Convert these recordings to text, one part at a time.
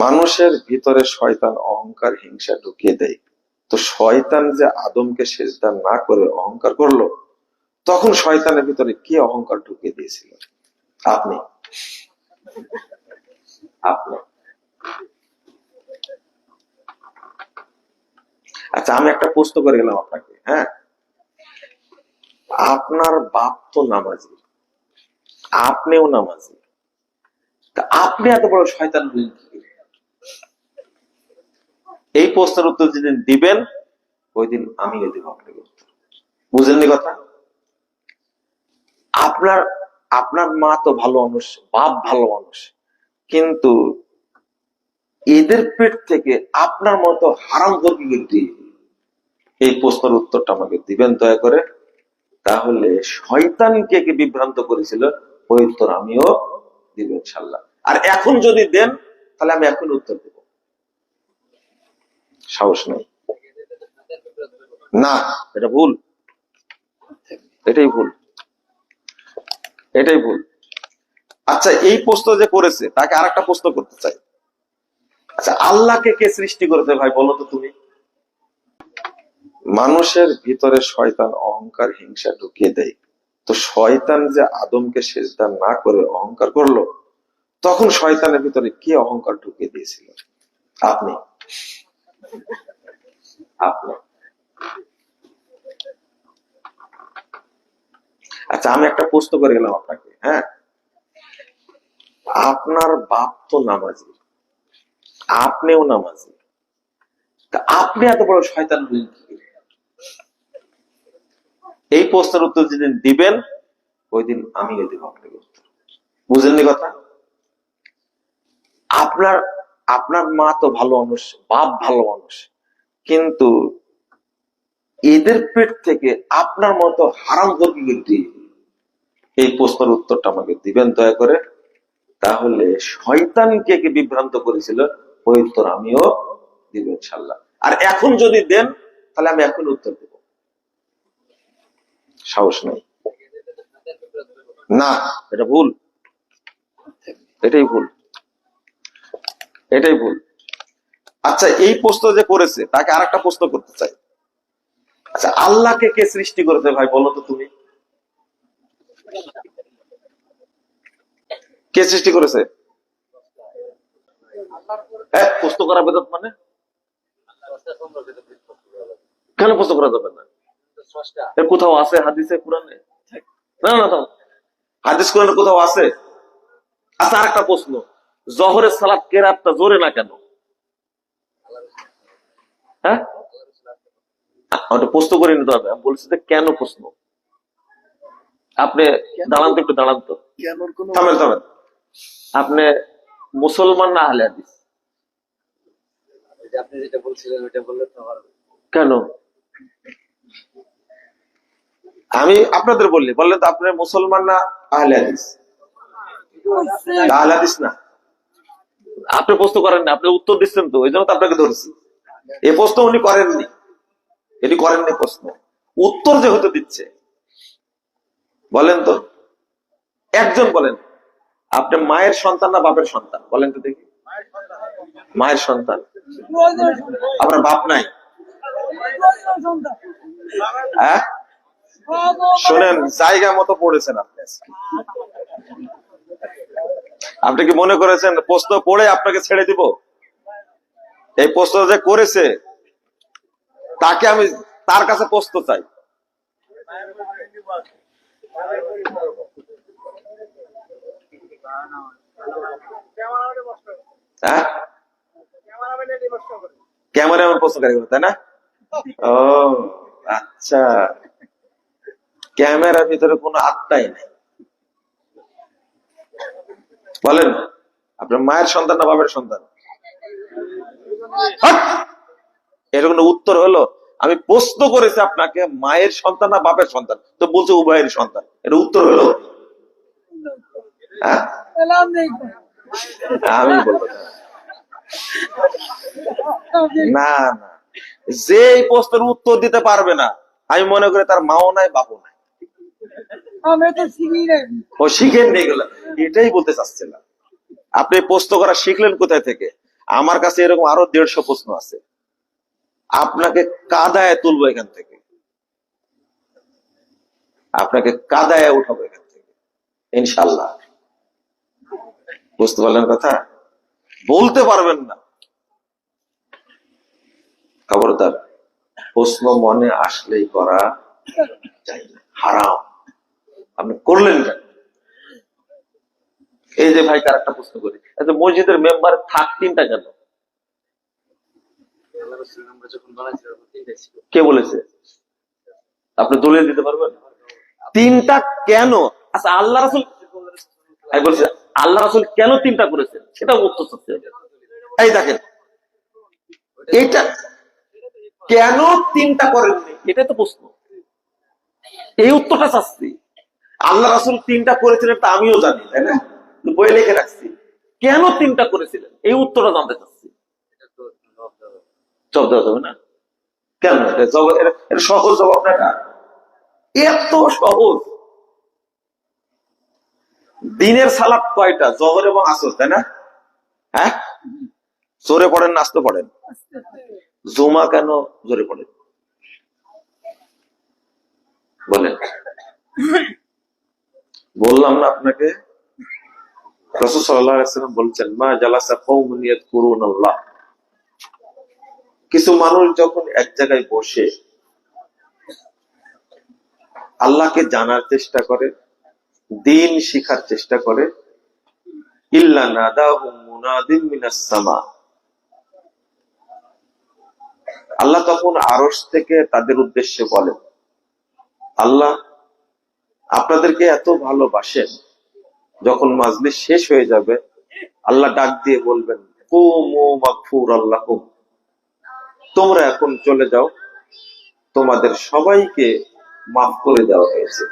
মানুষের ভিতরে শয়তান অহংকার হিংসা ঢুকিয়ে দেয়। তো শয়তান যে আদমকে সেজদা না করে অহংকার করলো, তখন শয়তানের ভিতরে কি অহংকার ঢুকিয়ে দিয়েছিল? আপনি আপনি আচ্ছা, আমি একটা প্রশ্ন করে গেলাম আপনাকে। হ্যাঁ, আপনার বাপ তো নামাজি, আপনিও নামাজি, তা আপনি এত বড় শয়তান হলেন কি করে? এই প্রশ্নের উত্তর যেদিন দিবেন, ওই দিন আমিও দিব আপনাকে উত্তর। বুঝলেন কথা? আপনার আপনার মা তো ভালো মানুষ, বাপ ভালো মানুষ, কিন্তু এদের পেট থেকে আপনার মতো হারাম গর্বী ব্যক্তি, এই প্রশ্নের উত্তরটা আমাকে দিবেন দয়া করে। তাহলে শয়তান কে কে বিভ্রান্ত করেছিল, ওই উত্তর আমিও দিব ইনশাল্লাহ। আর এখন যদি দেন, তাহলে আমি এখন উত্তর দেব। সাহস নেই না, এটা ভুল, এটাই ভুল, এটাই ভুল। আচ্ছা, এই প্রশ্ন যে করেছে তাকে আর একটা প্রশ্ন করতে চাই। আচ্ছা, আল্লাহকে কে সৃষ্টি করেছে ভাই, বলো তো তুমি? মানুষের ভিতরে শয়তান অহংকার হিংসা ঢুকিয়ে দেয়। তো শয়তান যে আদমকে সেজদা না করে অহংকার করলো, তখন শয়তানের ভিতরে কি অহংকার ঢুকিয়ে দিয়েছিল? আপনি আপনি আচ্ছা, আমি একটা প্রশ্ন করে গেলাম আপনাকে। হ্যাঁ, আপনার বাপ তো নামাজি, আপনিও নামাজি, তা আপনি এত বড় শয়তান হলেন কি করে? এই প্রশ্নের উত্তর যেদিন দিবেন, ওই দিন আমিও দিব আপনাকে উত্তর। বুঝলেন কথা? আপনার আপনার মা তো ভালো মানুষ, বাপ ভালো মানুষ, কিন্তু এদের পেট থেকে আপনার মতো হারাম গর্বী ব্যক্তি, এই প্রশ্নের উত্তরটা আমাকে দিবেন দয়া করে। তাহলে শয়তান কে কে বিভ্রান্ত করেছিল, ওই উত্তর আমিও দিব ইনশাল্লাহ। আর এখন যদি দেন, তাহলে আমি এখন উত্তর দেব। সাহস নেই না, এটা ভুল, এটাই ভুল, এটাই ভুল। আচ্ছা, এই প্রশ্ন যে করেছে তাকে আর একটা প্রশ্ন করতে চাই। আচ্ছা, আল্লাহকে কে সৃষ্টি করেছে ভাই, বলো তো তুমি? কে সৃষ্টি করেছে? প্রশ্ন করা বেদত মানে? কেন প্রশ্ন করা যাবে না? কোথাও আছে হাদিসে কোরআনে? না না না, হাদিস কোরআনে কোথাও আছে? আচ্ছা, আর একটা প্রশ্ন, জহরের সালাত কেরাতটা জোরে না কেন? হ্যাঁ, ওটা প্রশ্ন করে নিতে হবে। আমি বলছি যে কেন প্রশ্ন। আপনি দাঁড়ান তো, একটু দাঁড়ান তো, থামেন থামেন। আপনি মুসলমান না আহলে হাদিস? আপনি যেটা বলছিলেন ওইটা বললে তো কেন? আমি আপনাদের বললেন তো আপনি মুসলমান না আহলে হাদিস? আহলে হাদিস না, আপনি প্রশ্ন করেন না, আপনি উত্তর দিচ্ছেন তো, ওই জন্য তো আপনাকে ধরেছি। এই প্রশ্ন উনি করেননি, এটি করেননি প্রশ্ন, উত্তর যেহেতু দিচ্ছে। বলেন তো, একজন বলেন, আপনি মায়ের সন্তান না বাপের সন্তান? বলেন তো দেখি। মায়ের সন্তান। আপনার বাপ নাই? হ্যাঁ, শোনেন, জায়গা মতো পড়েছেন আপনি। আপনি কি মনে করেছেন প্রশ্ন পড়ে আপনাকে ছেড়ে দিব? এই প্রশ্ন যে করেছে তাকে আমি তার কাছে প্রশ্ন চাই। হ্যাঁ, ক্যামেরাম্যান প্রশ্ন করে, তাই না? ও আচ্ছা, ক্যামেরার ভিতরে কোনো আত্মাই নেই। বলেন, আপনার মায়ের সন্তান না বাপের সন্তান? এর কোনো উত্তর হলো? আমি প্রশ্ন করেছি আপনাকে, মায়ের সন্তান না বাপের সন্তান, তো বলছে উভয়ের সন্তান। এর উত্তর হলো? আমি বলবো না না, যে এই প্রশ্নের উত্তর দিতে পারবে না, আমি মনে করি তার মাও নাই বাপও নাই। ও শিখেন নিয়ে গেল, এটাই বলতে চাচ্ছিলাম। আপনি প্রশ্ন করা শিখলেন কোথায় থেকে? আমার কাছে এরকম আরো 150 প্রশ্ন আছে, আপনাকে কাদায় তুলবো এখান থেকে, আপনাকে কাদায় উঠাবো এখান থেকে ইনশাল্লাহ। বুঝতে পারলেন কথা? বলতে পারবেন না, খবরদার। প্রশ্ন মনে আসলেই করা যায় না, হারাম। আপনি করলেন কেন? এই যে ভাই কার একটা প্রশ্ন করি, আচ্ছা মসজিদের মেম্বার থাক 3টা কেন? কে বলেছে? আপনি দলিল দিতে পারবেন 3টা কেন? আচ্ছা আল্লাহ রাসূল, আমি বলছি আল্লাহ রাসূল কেন 3টা করেছেন সেটা উত্তর চাচ্ছি। এই দেখেন, এটা কেন 3টা করেননি এটাই তো প্রশ্ন, এই উত্তরটা চাচ্ছি। আল্লাহ রাসূল 3টা করেছিলেন তা আমিও জানি, তাই না? বই লিখে রাখছি। কেন 3টা করেছিলেন এই উত্তরটা জানতে চাচ্ছি। জবাব দেওয়া যাবে না কেন? এটা সহজ জবাব না, এটা এত সহজ। দিনের সালাত কয়টা? জোহর এবং আসর, তাই না? হ্যাঁ, জোরে পড়েন না আস্তে পড়েন? জুমা কেন জোরে পড়েন বলেন? বললাম না আপনাকে, রাসূল সাল্লাল্লাহু আলাইহি ওয়াসাল্লাম বলছেন, মা জালাসা কওমুন ইয়াযকুরুনাল্লাহ, কিছু মানুষ যখন এক জায়গায় বসে আল্লাহকে জানার চেষ্টা করে, দিন শিখার চেষ্টা করে, ইল্লা নাদাহুম মুনাদিম মিনাস সামা, আল্লাহ তখন আরশ থেকে তাদের উদ্দেশ্যে বলেন, আল্লাহ আপনাদেরকে এত ভালোবাসেন, যখন মাজলিস শেষ হয়ে যাবে আল্লাহ ডাক দিয়ে বলবেন, কুমু মাগফুরাল লাকুম, তোমরা এখন চলে যাও, তোমাদের সবাইকে মাফ করে দেওয়া হয়েছে।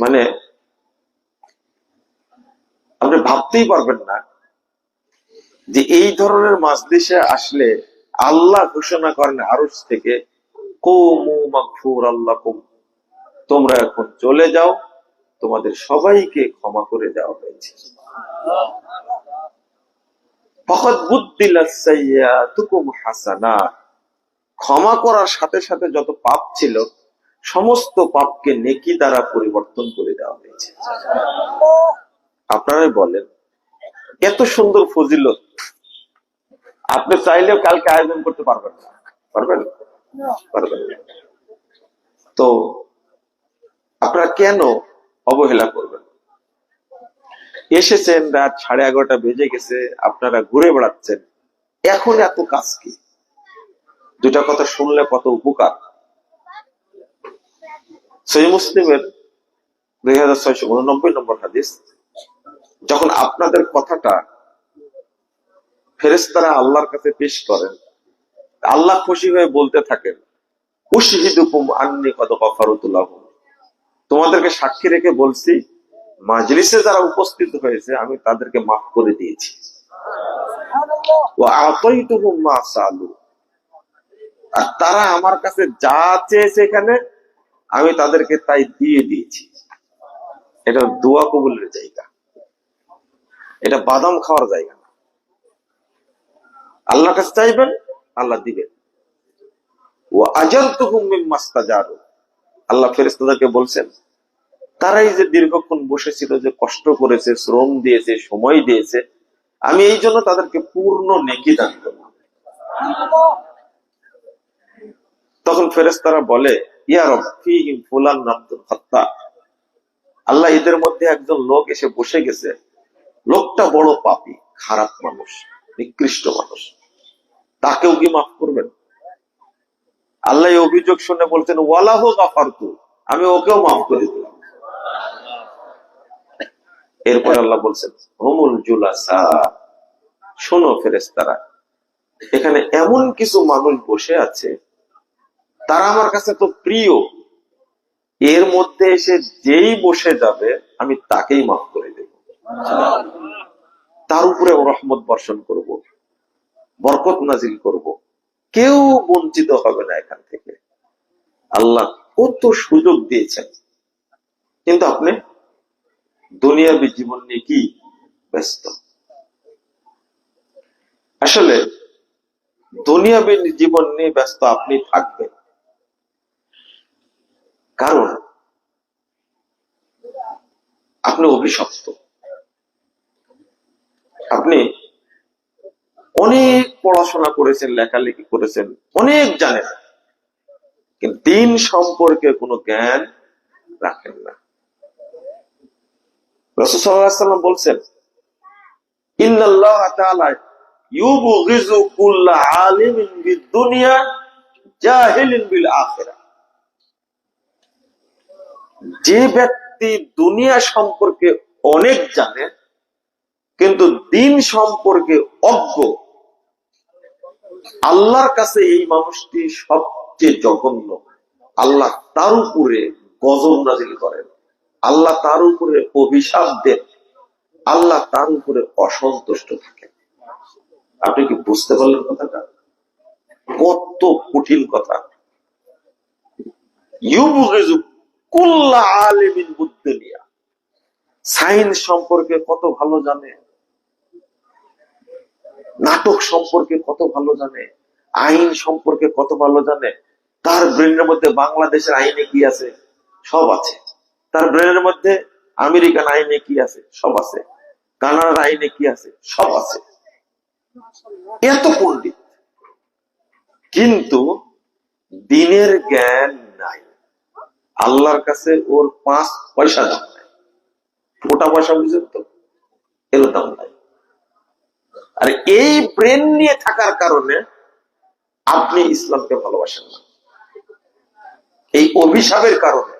মানে আপনি ভাবতেই পারবেন না যে এই ধরনের মাজলিসে আসলে আল্লাহ ঘোষণা করেন আরশ থেকে, কুমু মাগফুরাল লাকুম, তোমরা এখন চলে যাও, তোমাদের সবাইকে ক্ষমা করে দেওয়া হয়েছে। ফাকাদ বুদ্দিলাস সাইয়্যাতুকুম হাসানাত, ক্ষমা করার সাথে সাথে যত পাপ ছিল সমস্ত পাপকে নেকি দ্বারা পরিবর্তন করে দেওয়া হয়েছে। আপনারাই বলেন, এত সুন্দর ফজিলত আপনি চাইলেও কালকে আয়োজন করতে পারবেন না, পারবেন? পারবেন না। তো আপনারা কেন অবহেলা করবেন? এসেছেন, রাত 11:30 বেজে গেছে, আপনারা ঘুরে বেড়াচ্ছেন, এখন এত কাজ কি? দুটা কথা শুনলে কত উপকার। সহিহ মুসলিমের 2689 নম্বর হাদিস, যখন আপনাদের কথাটা ফেরেশতারা আল্লাহর কাছে পেশ করেন, আল্লাহ খুশি হয়ে বলতে থাকেন, উশহিদুকুম আন্নী কদ গফারতু লাহুম, তোমাদেরকে সাক্ষী রেখে বলছি, মাজলিসে যারা উপস্থিত হয়েছে আমি তাদেরকে মাফ করে দিয়েছি। ওয়া আতাইতুহুম মা সালু, আর তারা আমার কাছে যা চেয়েছে এখানে আমি তাদেরকে তাই দিয়ে দিয়েছি। এটা দোয়া কবুলের জায়গা, এটা বাদাম খাওয়ার জায়গা না। আল্লাহর কাছে চাইবেন, আল্লাহ দিবেন। ওয়া আজারতুহুম মিম্মাস্তাজারু, আল্লাহ ফেরেশতাদেরকে বলছেন, তারাই যে দীর্ঘক্ষণ বসেছিল, যে কষ্ট করেছে, শ্রম দিয়েছে, সময় দিয়েছে, আমি এই জন্য তাদেরকে পূর্ণ নেকি দান করব। তখন ফেরেশতারা বলে, ইয়া রব ফীহিম ফুলান আব্দুল খাত্তাব, আল্লাহ এদের মধ্যে একজন লোক এসে বসে গেছে, লোকটা বড় পাপী, খারাপ মানুষ, নিকৃষ্ট মানুষ, তাকেও কি মাফ করবেন? আল্লাহ এই অভিযোগ শুনে বলছেন, ওয়ালাহু গাফারতু, আমি ওকেও মাফ করে দিলাম। এরপর আল্লাহ বলছেন, হুমুল জুলাসা, শোনো ফেরেশতারা, এখানে এমন কিছু মানুষ বসে আছে তারা আমার কাছে তো প্রিয়, এর মধ্যে এসে যেই বসে যাবে আমি তাকেই মাফ করে দেব, তার উপরে রহমত বর্ষণ করব, বরকত নাজিল করব, কেউ বঞ্চিত হবে না এখান থেকে। আল্লাহ কত সুযোগ দিয়েছেন, কিন্তু আপনি দুনিয়াবী জীবন নিয়ে কি ব্যস্ত। আসলে দুনিয়াবী জীবন নিয়ে ব্যস্ত আপনি থাকবেন, কারণ আপনি অভিশপ্ত। আপনি অনেক পড়াশোনা করেছেন, লেখালেখি করেছেন, অনেক জানেন, কিন্তু দিন সম্পর্কে কোনো জ্ঞান রাখেন না। রাসূল সাল্লাল্লাহু আলাইহি ওয়াসাল্লাম বলছেন, ইন্নাল্লাহ তাআলা ইউবগিযু কুল্লা আলিমিন বিদ-দুনিয়া জাহিলিন বিল আখিরাহ। যে ব্যক্তি দুনিয়া সম্পর্কে অনেক জানে কিন্তু দিন সম্পর্কে অজ্ঞ, আল্লাহর কাছে এই মানুষটি সবচেয়ে জঘন্য। আল্লাহ তার উপরে গজব নাযিল করেন, আল্লাহ তার উপরে অভিশাপ দেন, আল্লাহ তার উপরে অসন্তুষ্ট থাকেন। আপনি কি বুঝতে পারলেন কথাটা? কত কঠিন কথা। ইউবগিযু কুল্লা আলিমিন বিদ-দুনিয়া, সায়েন্স সম্পর্কে কত ভালো জানে, নাটক সম্পর্কে কত ভালো জানে, আইন সম্পর্কে কত ভালো জানে। তার ব্রেনের মধ্যে বাংলাদেশের আইনে কি আছে সব আছে, তার ব্রেনের মধ্যে আমেরিকান আইনে কি আছে সব আছে, কানাডার আইনে কি আছে সব আছে। এত পণ্ডিত, কিন্তু দিনের জ্ঞান নাই। আল্লাহর কাছে ওর 5 পয়সা দাম নাই, মোটা পয়সা বুঝেন তো, এর দাম নাই। আর এই ব্রেন নিয়ে থাকার কারণে আপনি ইসলামকে ভালোবাসেন না। এই অভিশাপের কারণে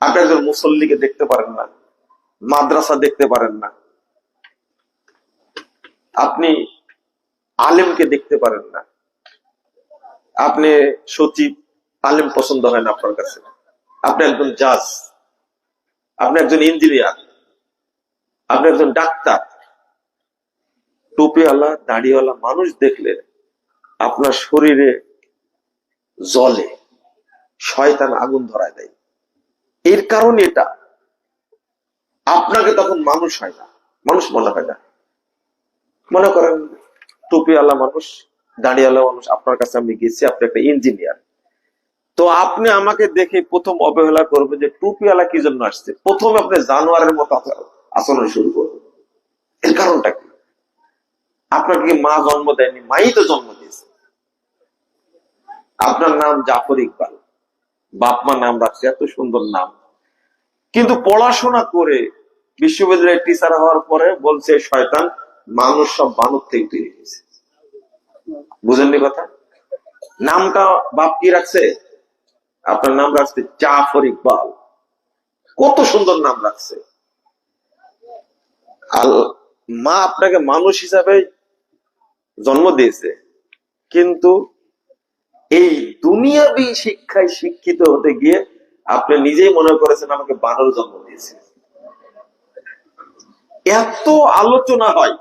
আপনি একজন মুসল্লিকে দেখতে পারেন না, মাদ্রাসা দেখতে পারেন না, আপনি আলেমকে দেখতে পারেন না, আপনি সচিব, আলেম পছন্দ হয় না আপনার কাছে, আপনি একজন জাজ, আপনি একজন ইঞ্জিনিয়ার, আপনি একজন ডাক্তার, টুপিওয়ালা দাড়িওয়ালা মানুষ দেখলে আপনার শরীরে জ্বলে, শয়তান আগুন ধরায় দেয়। এর কারণ এটা, আপনাকে তখন মানুষ হয় না, মানুষ মনে হয় না। মনে করেন টুপিওয়ালা মানুষ, দাড়িওয়ালা মানুষ, আপনার কাছে আমি গেছি, আপনি একটা ইঞ্জিনিয়ার, তো আপনি আমাকে দেখে প্রথম অবহেলা করবেন যে টুপিওয়ালা কি জন্য আসছে, প্রথমে আপনি জানোয়ারের মতো আচরণ শুরু করবেন। এর কারণটা কি? আপনাকে কি মা জন্ম দেয়নি? মাই তো জন্ম দিয়েছে। আপনার নাম জাফর ইকবাল, বাপ মা নাম রাখছে, এত সুন্দর নাম, কিন্তু পড়াশোনা করে বিশ্ববিদ্যালয়ের টিচার হওয়ার পরে বলছে শয়তান মানুষ সব বানর থেকে তৈরি হয়েছে। বুঝেননি কথা? নামটা বাপ কি রাখছে? আপনার নাম রাখছে জাফর ইকবাল, কত সুন্দর নাম রাখছে। মা আপনাকে মানুষ হিসাবে জন্ম দিয়েছে, কিন্তু এই দুনিয়াবী শিক্ষায় শিক্ষিত হতে গিয়ে আপনি নিজেই মনে করেছেন আমাকে বানর জন্ম দিয়েছে। এত আলোচনা হয়,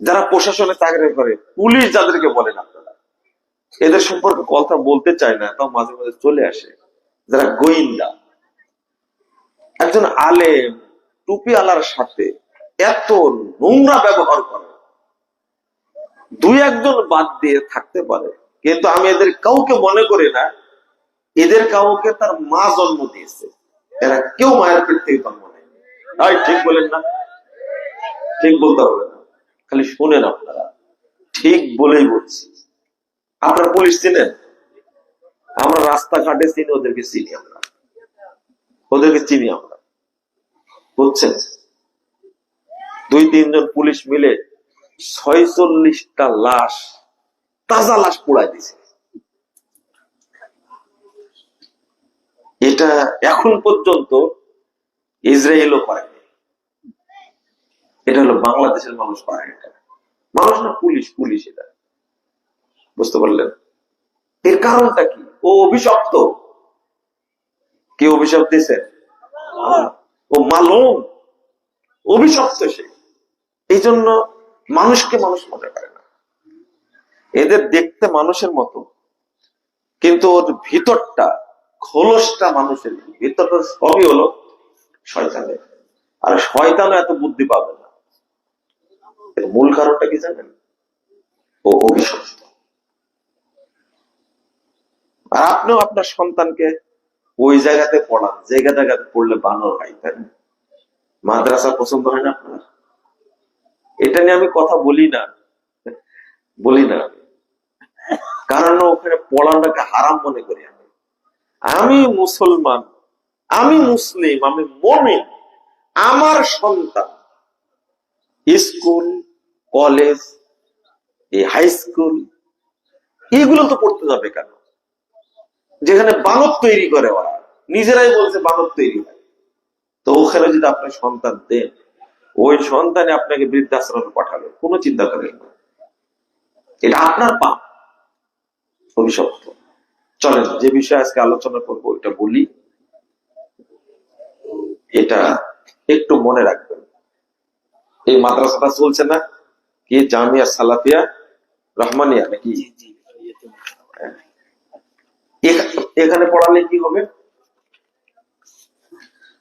যারা প্রশাসনে চাকরি করে, পুলিশ যাদেরকে বলেন আপনারা, এদের সম্পর্কে কথা বলতে চায় না, তাও মাঝে মাঝে চলে আসে। যারা গোয়েন্দা, একজন আলেম টুপি আলার সাথে এত নোংরা ব্যবহার করে, 2-1 জন বাদ দিয়ে থাকতে পারে, কিন্তু আমি এদের কাউকে মনে করি না এদের কাউকে তার মা জন্ম দিয়েছে। এরা কেউ মায়ের পেট থেকে জন্ম নেয়। তাই ঠিক বলেন না? ঠিক বলতে হবে না, খালি শোনেন আপনারা, ঠিক বলেই বলছি। আপনার পুলিশ চিনেন? আমরা রাস্তাঘাটে চিনি, ওদেরকে চিনি, আমরা ওদেরকে চিনি আমরা, বুঝছেন? 2-3 জন পুলিশ মিলে 46টা লাশ, তাজা লাশ পোড়ায় দিছে। এটা এখন পর্যন্ত ইসরায়েলও পারেনি। এটা হলো বাংলাদেশের মানুষ পারে, এটা মানুষ না, পুলিশ, পুলিশ এটা। বুঝতে পারলেন? এর কারণটা কি? ও অভিশপ্ত। কে অভিশাপ দিয়েছে? ও মালুম অভিশপ্ত সে, এই জন্য মানুষকে মানুষ মনে করে না। এদের দেখতে মানুষের মতো, কিন্তু ওর ভিতরটা, খোলসটা মানুষের, ভিতরটা সবই হলো শয়তানের। আর শয়তানও এত বুদ্ধি পাবে না। এর মূল কারণটা কি জানেন? ও অভিশপ্ত। আর আপনিও আপনার সন্তানকে ওই জায়গাতে পড়ান, জায়গাতে পড়লে বানর হয়, তাই না? মাদ্রাসা পছন্দ হয় না আপনার? এটা নিয়ে আমি কথা বলি না, কারণ ওখানে পড়ানোটাকে হারাম মনে করি আমি। আমি মুসলমান, আমি মুসলিম, আমি মুমিন। আমার সন্তান স্কুল, কলেজ, এই হাই স্কুল, এগুলো তো পড়তে যাবে কেন? যেখানে বানর তৈরি করে ওরা, নিজেরাই বলছে বানর তৈরি হয়। তো ওখানে যদি আপনার সন্তান দেন, ওই সন্তানে আপনাকে বৃদ্ধাশ্রমে পাঠাবে, কোনো চিন্তা করেন না। এটা আপনার পাপ, অভিশপ্ত। চলেন যে বিষয়ে আজকে আলোচনা করবো এটা বলি। এটা একটু মনে রাখবেন। এই মাদ্রাসাটা চলছে না কি, জামিয়া সালাফিয়া রহমানিয়া নাকি? এখানে পড়ালে কি হবে?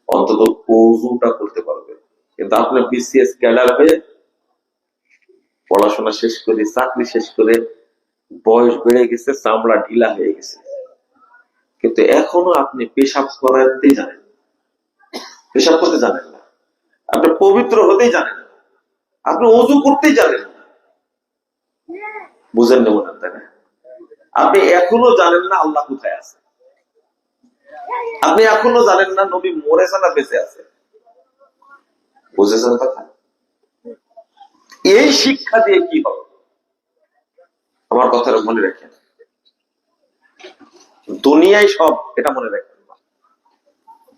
অন্তত ওযুটা করতে পারবে। কিন্তু আপনি বিসিএস ক্যাডার হয়ে পড়াশোনা শেষ করে, চাকরি শেষ করে, বয়স বেড়ে গেছে, চামড়া ঢিলা হয়ে গেছে, কিন্তু এখনো আপনি পেশাব করাতে জানেন, পেশাব করতে জানেন না, আপনি পবিত্র হতেই জানেন না, আপনি ওযু করতেই জানেন না। বুঝেন না, তাই না? আপনি এখনো জানেন না আল্লাহ কোথায় আছে, আপনি এখনো জানেন না নবী মরেছে না বেঁচে আছে। বুঝেছেন কথা? এই শিক্ষা দিয়ে কি হবে? আমার কথাটা মনে রাখেন, দুনিয়ায় সব, এটা মনে রাখেন।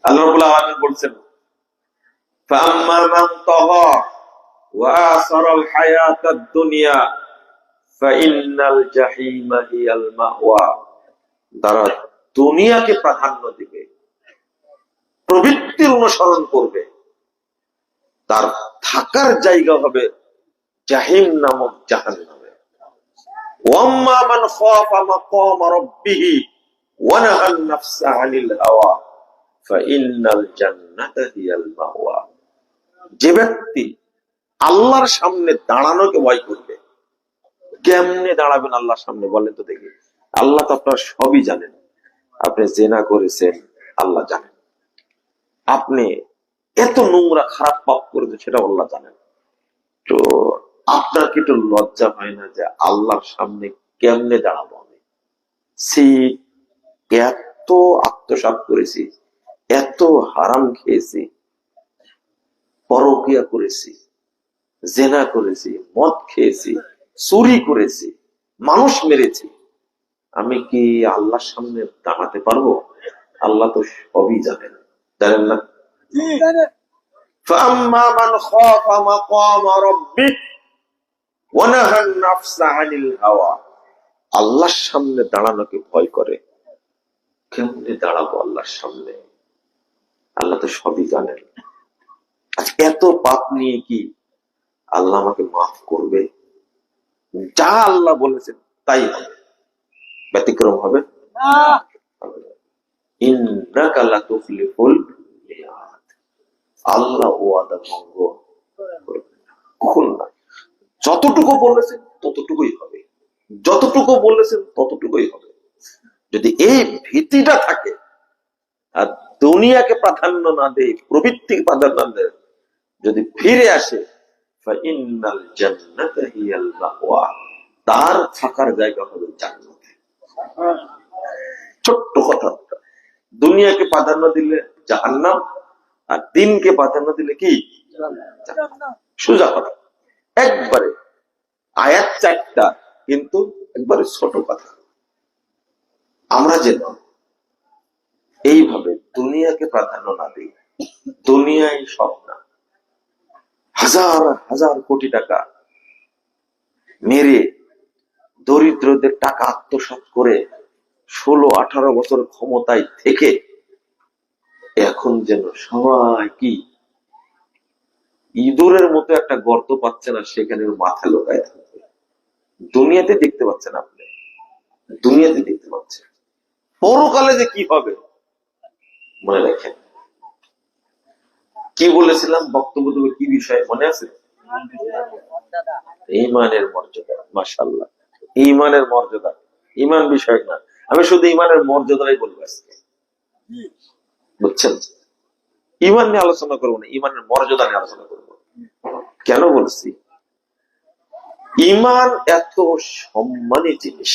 আল্লাহ রাব্বুল আলামিন বলছেন, ফাআম্মা মান তাগা ওয়া আসারাল হায়াতাদ দুনিয়া ফাইন্নাল জাহিমা হিয়াল মাওয়া। যারা দুনিয়াকে প্রাধান্য দিবে, প্রবৃত্তির অনুসরণ করবে, তার থাকার জায়গা হবে জাহিম নামক জাহান্নামে। ওয়াম্মা মান খাফা মাকাম রাব্বিহি ওয়া নাহান নাফসা আনিল হাওয়া ফাইন্নাল জান্নাতা হিয়াল মাওয়া। যে ব্যক্তি আল্লাহর সামনে দাঁড়ানোকে ভয় করবে। কেমনে দাঁড়াবেন আল্লাহর সামনে বলেন তো দেখি? আল্লাহ তো আপনার সবই জানেন। আপনি জেনা করেছেন, আল্লাহ জানেন। আপনি এত নোংরা খারাপ পাপ করেছেন, সেটা আল্লাহ জানেন। তো আপনার কি একটু লজ্জা হয় না যে আল্লাহর সামনে কেমনে দাঁড়াবো আমি? এত আত্মসাৎ করেছি, এত হারাম খেয়েছি, পরকিয়া করেছি, জেনা করেছি, মদ খেয়েছি, চুরি করেছি, মানুষ মেরেছি, আমি কি আল্লাহর সামনে দাঁড়াতে পারবো? আল্লাহ তো সবই জানেন, জানেন না? فأما من خاف مقام ربه ونهى النفس عن الهوى। আল্লাহর সামনে দাঁড়ানোকে ভয় করে। কেমনে দাঁড়াবো আল্লাহর সামনে? আল্লাহ তো সবই জানেন। এত পাপ নিয়ে কি আল্লাহ আমাকে মাফ করবে? যা আল্লাহ বলেছেন তাই হবে, ব্যতিক্রম হবে না। ইন্নাকা লাতুফলিহুল মিয়াদ। আল্লাহ ওয়াদা ভঙ্গ করবেন না, কখন না। যতটুকু বলেছেন ততটুকুই হবে, যতটুকু বলেছেন ততটুকুই হবে। যদি এই ভীতিটা থাকে আর দুনিয়াকে প্রাধান্য না দেয়, প্রবৃত্তিকে প্রাধান্য দেয়, যদি ফিরে আসে, ফাইন্নাল জান্নাতা হিয়াল মাওয়া, তার থাকার জায়গা হবে জান্নাতে। ছোট্ট কথা, দুনিয়াকে প্রাধান্য দিলে জাহান্নাম, আর দিনকে প্রাধান্য দিলে কি? সোজা কথা, একবারে আয়াত চারটা, কিন্তু একবারে ছোট কথা। আমরা যেন এইভাবে দুনিয়াকে প্রাধান্য না দিই। দুনিয়ায় সব না, হাজার হাজার কোটি টাকা মেরে দরিদ্রদের টাকা আত্মসাৎ করে 16-18 বছর ক্ষমতায় থেকে এখন যেন সবাই কি ইঁদুরের মতো একটা গর্ত পাচ্ছে না, সেখানে মাথা লোকায় থাকবে। দুনিয়াতে দেখতে পাচ্ছেন আপনি, দুনিয়াতে দেখতে পাচ্ছেন, পরকালে যে কি হবে মনে রাখেন। কি বলেছিলাম বক্তব্য দেবো কি বিষয়ে মনে আছে? ঈমানের মর্যাদা। মাশাআল্লাহ, ঈমানের মর্যাদা। ঈমান বিষয় না, আমি শুধু ঈমানের মর্যাদাই বলবো আজকে, বুঝছেন? ঈমান নিয়ে আলোচনা করবো না, ঈমানের মর্যাদা নিয়ে আলোচনা করবো। কেন বলছি? ঈমান এত সম্মানী জিনিস,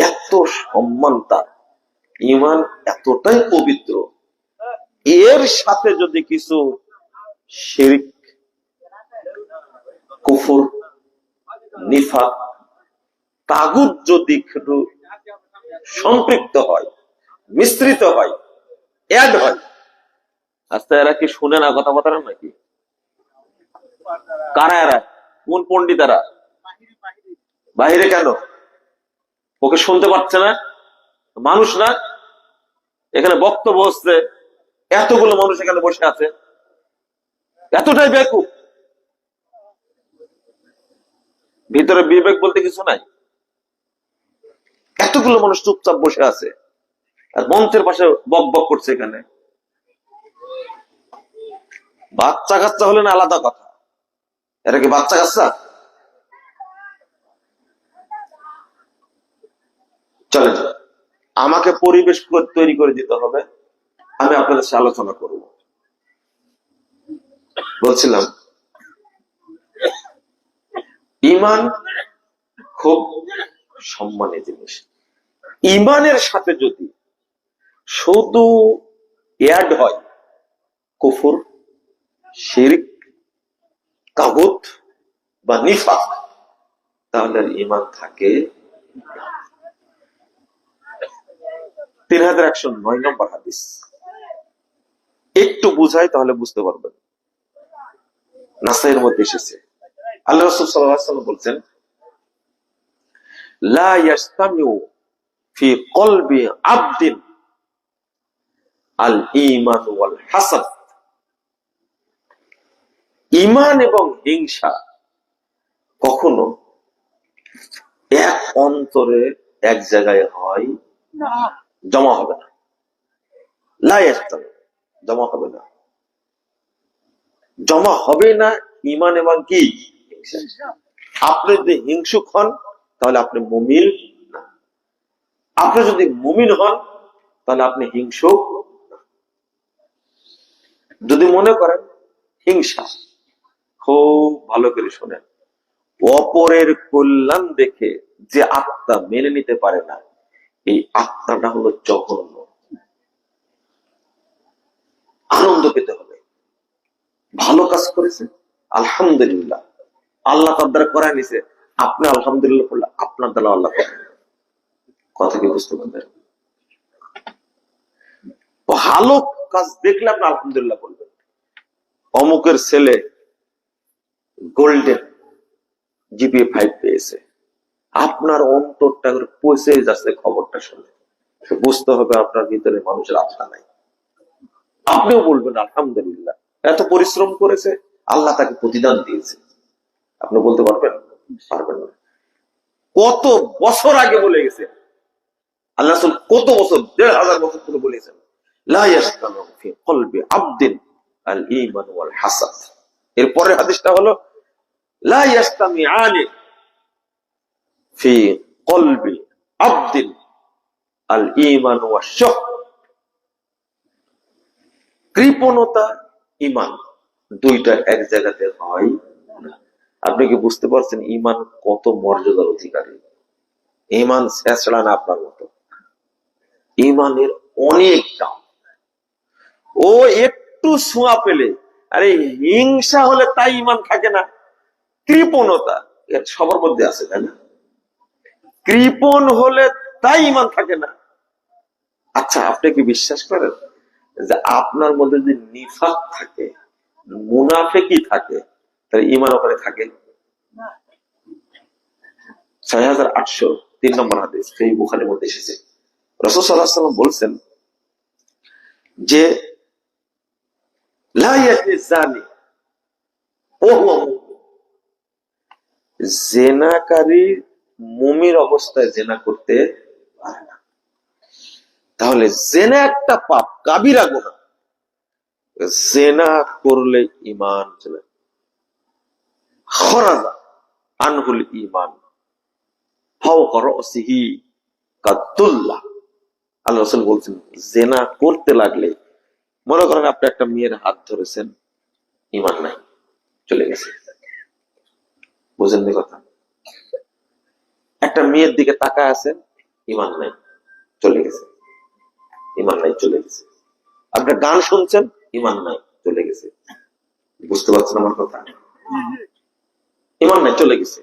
এত সম্মান তার। ঈমান এতটাই পবিত্র, এর সাথে যদি কিছু শিরক, কুফর, নিফাক, তাগুত যদি একটু সম্পৃক্ত হয়, মিশ্রিত হয়, অ্যাড হয়, আচ্ছা এরা কি শুনে না কথা বলতে নাকি? কারা এরা? কোন পন্ডিতারা? বাহিরে কেন? ওকে শুনতে পাচ্ছে না? মানুষ না? এখানে বক্তব্য হচ্ছে, এতগুলো মানুষ এখানে বসে আছে, এতটাই বেকুব, ভিতরে বিবেক বলতে কিছু নাই। এতগুলো মানুষ চুপচাপ বসে আছে আর মঞ্চের পাশে বক বক করছে। এখানে বাচ্চা কাচ্চা হলে না আলাদা কথা, এরা কি বাচ্চা কাচ্চা? চলেন, আমাকে পরিবেশ তৈরি করে দিতে হবে, আমি আপনাদের সাথে আলোচনা করব। বলছিলাম ঈমান খুব সম্মানের জিনিস। ঈমানের সাথে যদি শুধু অ্যাড হয় কুফর, শিরক, তাগুত বা নিফাক, তাহলে ঈমান থাকে। 3109 নম্বর হাদিস, একটু বুঝাই তাহলে বুঝতে পারবেন। নাসাইয়ের মধ্যে এসেছে, আল্লাহ রাসূল সাল্লাল্লাহু আলাইহি ওয়াসাল্লাম বলছেন, লা ইয়াস্তামিউ ফি কলবি আবদিন আল ঈমান ওয়াল হাসাদ। ঈমান এবং হিংসা কখনো এক অন্তরে এক জায়গায় হয় না, জমা হবে না। লা ইয়াস্তামিউ, জমা হবে না, জমা হবে না। ঈমান এবং কি? হিংসা। আপনি যদি হিংসুক হন তাহলে আপনি মুমিন না, আপনি যদি মুমিন হন তাহলে আপনি হিংসুক না। যদি মনে করেন হিংসা, খুব ভালো করে শোনেন, অপরের কল্যাণ দেখে যে আত্মা মেনে নিতে পারে না, এই আত্মাটা হলো জঘন্য। আনন্দ পেতে হবে, ভালো কাজ করেছে আলহামদুলিল্লাহ, আল্লাহ তার দ্বারা করায় নিছে, আপনি আলহামদুলিল্লাহ করলে আপনার দ্বারা আল্লাহ করেন। কথা কি বুঝতে পারবেন? ভালো কাজ দেখলে আপনি আলহামদুলিল্লাহ বলবেন। অমুকের ছেলে গোল্ডেন জিপিএ 5 পেয়েছে, আপনার অন্তরটা পৌঁছে যাচ্ছে খবরটা শুনে, বুঝতে হবে আপনার ভিতরে মানুষের আত্মা নাই। আপনিও বলবেন আলহামদুলিল্লাহ, এত পরিশ্রম করেছে, আল্লাহ তাকে প্রতিদান দিয়েছে। আপনি বলতে পারবেন? পারবেন না। কত বছর আগে বলে গেছে আল্লাহ রাসূল, কত বছর, ১৫০০ বছর ধরে বলেছেন, লা ইয়াসতামিউ ফি কলবি আবদিন আল ঈমান ওয়াল হাসাদ। এরপরের হাদিসটা হলো লা ইয়াসতামিআনি ফি কলবি আবদিন আল ঈমান ওয়াশ শুহ। কৃপণতা, ঈমান, দুইটা এক জায়গাতে হয় না। আপনি কি বুঝতে পারছেন ঈমান কত মর্যাদার অধিকারী? ঈমান ছেঁচড়া না আপনার মতো, ঈমানের অনেক দাম। ও একটু ছোঁয়া পেলে, আরে হিংসা হলে তাই ঈমান থাকে না, কৃপণতা এর সবার মধ্যে আছে, তাই না? কৃপণ হলে তাই ঈমান থাকে না। আচ্ছা, আপনি কি বিশ্বাস করেন যে আপনার মধ্যে যদি নিফাক থাকে, মুনাফিকি থাকে, তাহলে ঈমান ওখানে থাকে? ৬৮০৩ নম্বর হাদিস, এই বুখারীর মধ্যে এসেছে। রাসূল সাল্লাল্লাহু আলাইহি ওয়াসাল্লাম বলছেন যে লা ইয়াজনি জানি ওয়া হুয়া মুমিন। জিনাকারী মুমিন অবস্থায় জিনা করতে পারে না। তাহলে জিনা একটা পাপ, কাবিরা গুনাহ। জেনা করলে ইমান চলে, খরাজা আনহুল ইমান ফাওকা রাসিহি কাদুল্লাহ। আল্লাহ রাসূল বলছেন, জেনা করতে লাগলে, মনে করেন আপনি একটা মেয়ের হাত ধরেছেন, ইমান নাই, চলে গেছে। বুঝেন নি কথা? একটা মেয়ের দিকে তাকায় আছেন, ইমান নাই, চলে গেছে। ইমান নাই, চলে গেছে। আপনার গান শুনছেন, ইমান নাই, চলে গেছে। বুঝতে পারছেন আমার কথা? ইমান নাই, চলে গেছে।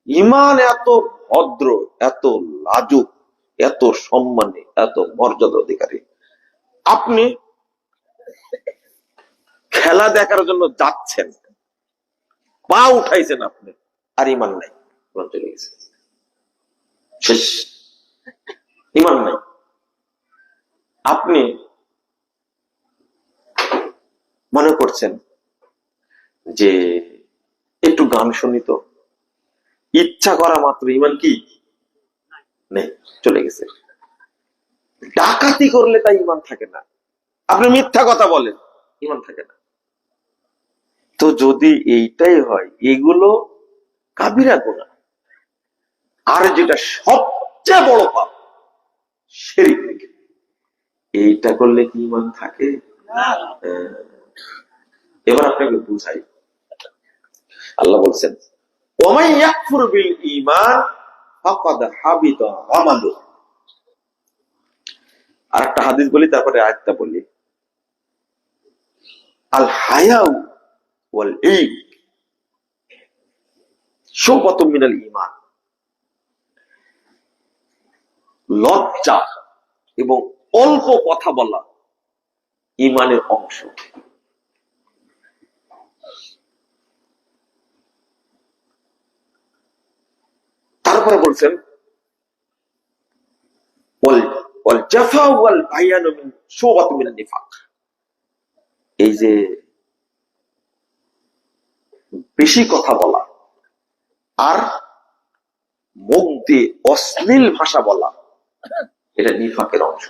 ইমান এত ভদ্র, এত লাজুক, এত সম্মানী, এত মর্যাদা অধিকারী। আপনি খেলা দেখার জন্য যাচ্ছেন, পা উঠাইছেন আপনি, আর ইমান নাই, ইমান চলে গেছে, শেষ। ইমান নাই। আপনি মনে করছেন যে একটু গান শুনি তো, ইচ্ছা করা মাত্র ইমান কি নেই, চলে গেছে। ডাকাতি করলে তাই ইমান থাকে না। আপনি মিথ্যা কথা বলেন, ইমান থাকে না। তো যদি এইটাই হয়, এগুলো কাবিরা গুনাহ। আর যেটা সবচেয়ে বড় পাপ, শিরক, এইটা করলে কি ইমান থাকে? এবার আপনাকে বুঝাই। আল্লাহ বলছেন, ওয়ামান ইয়াকফুর বিল ঈমান ফাকাদ হাবিতা আমালুহু। আর একটা হাদিস বলি, তারপরে আয়াতটা বলি। আল হায়াউ ওয়াল ইলম শুবাতুম মিনাল ঈমান। লজ্জা এবং অল্প কথা বলা ঈমানের অংশ। তারপরে বলছেন, ওয়াল জাফা ওয়াল বায়ানু মিন শুবাতুম মিনান নিফাক। এই যে বেশি কথা বলা আর মুখ দিয়ে অশ্লীল ভাষা বলা, এটা নিফাকের অংশ।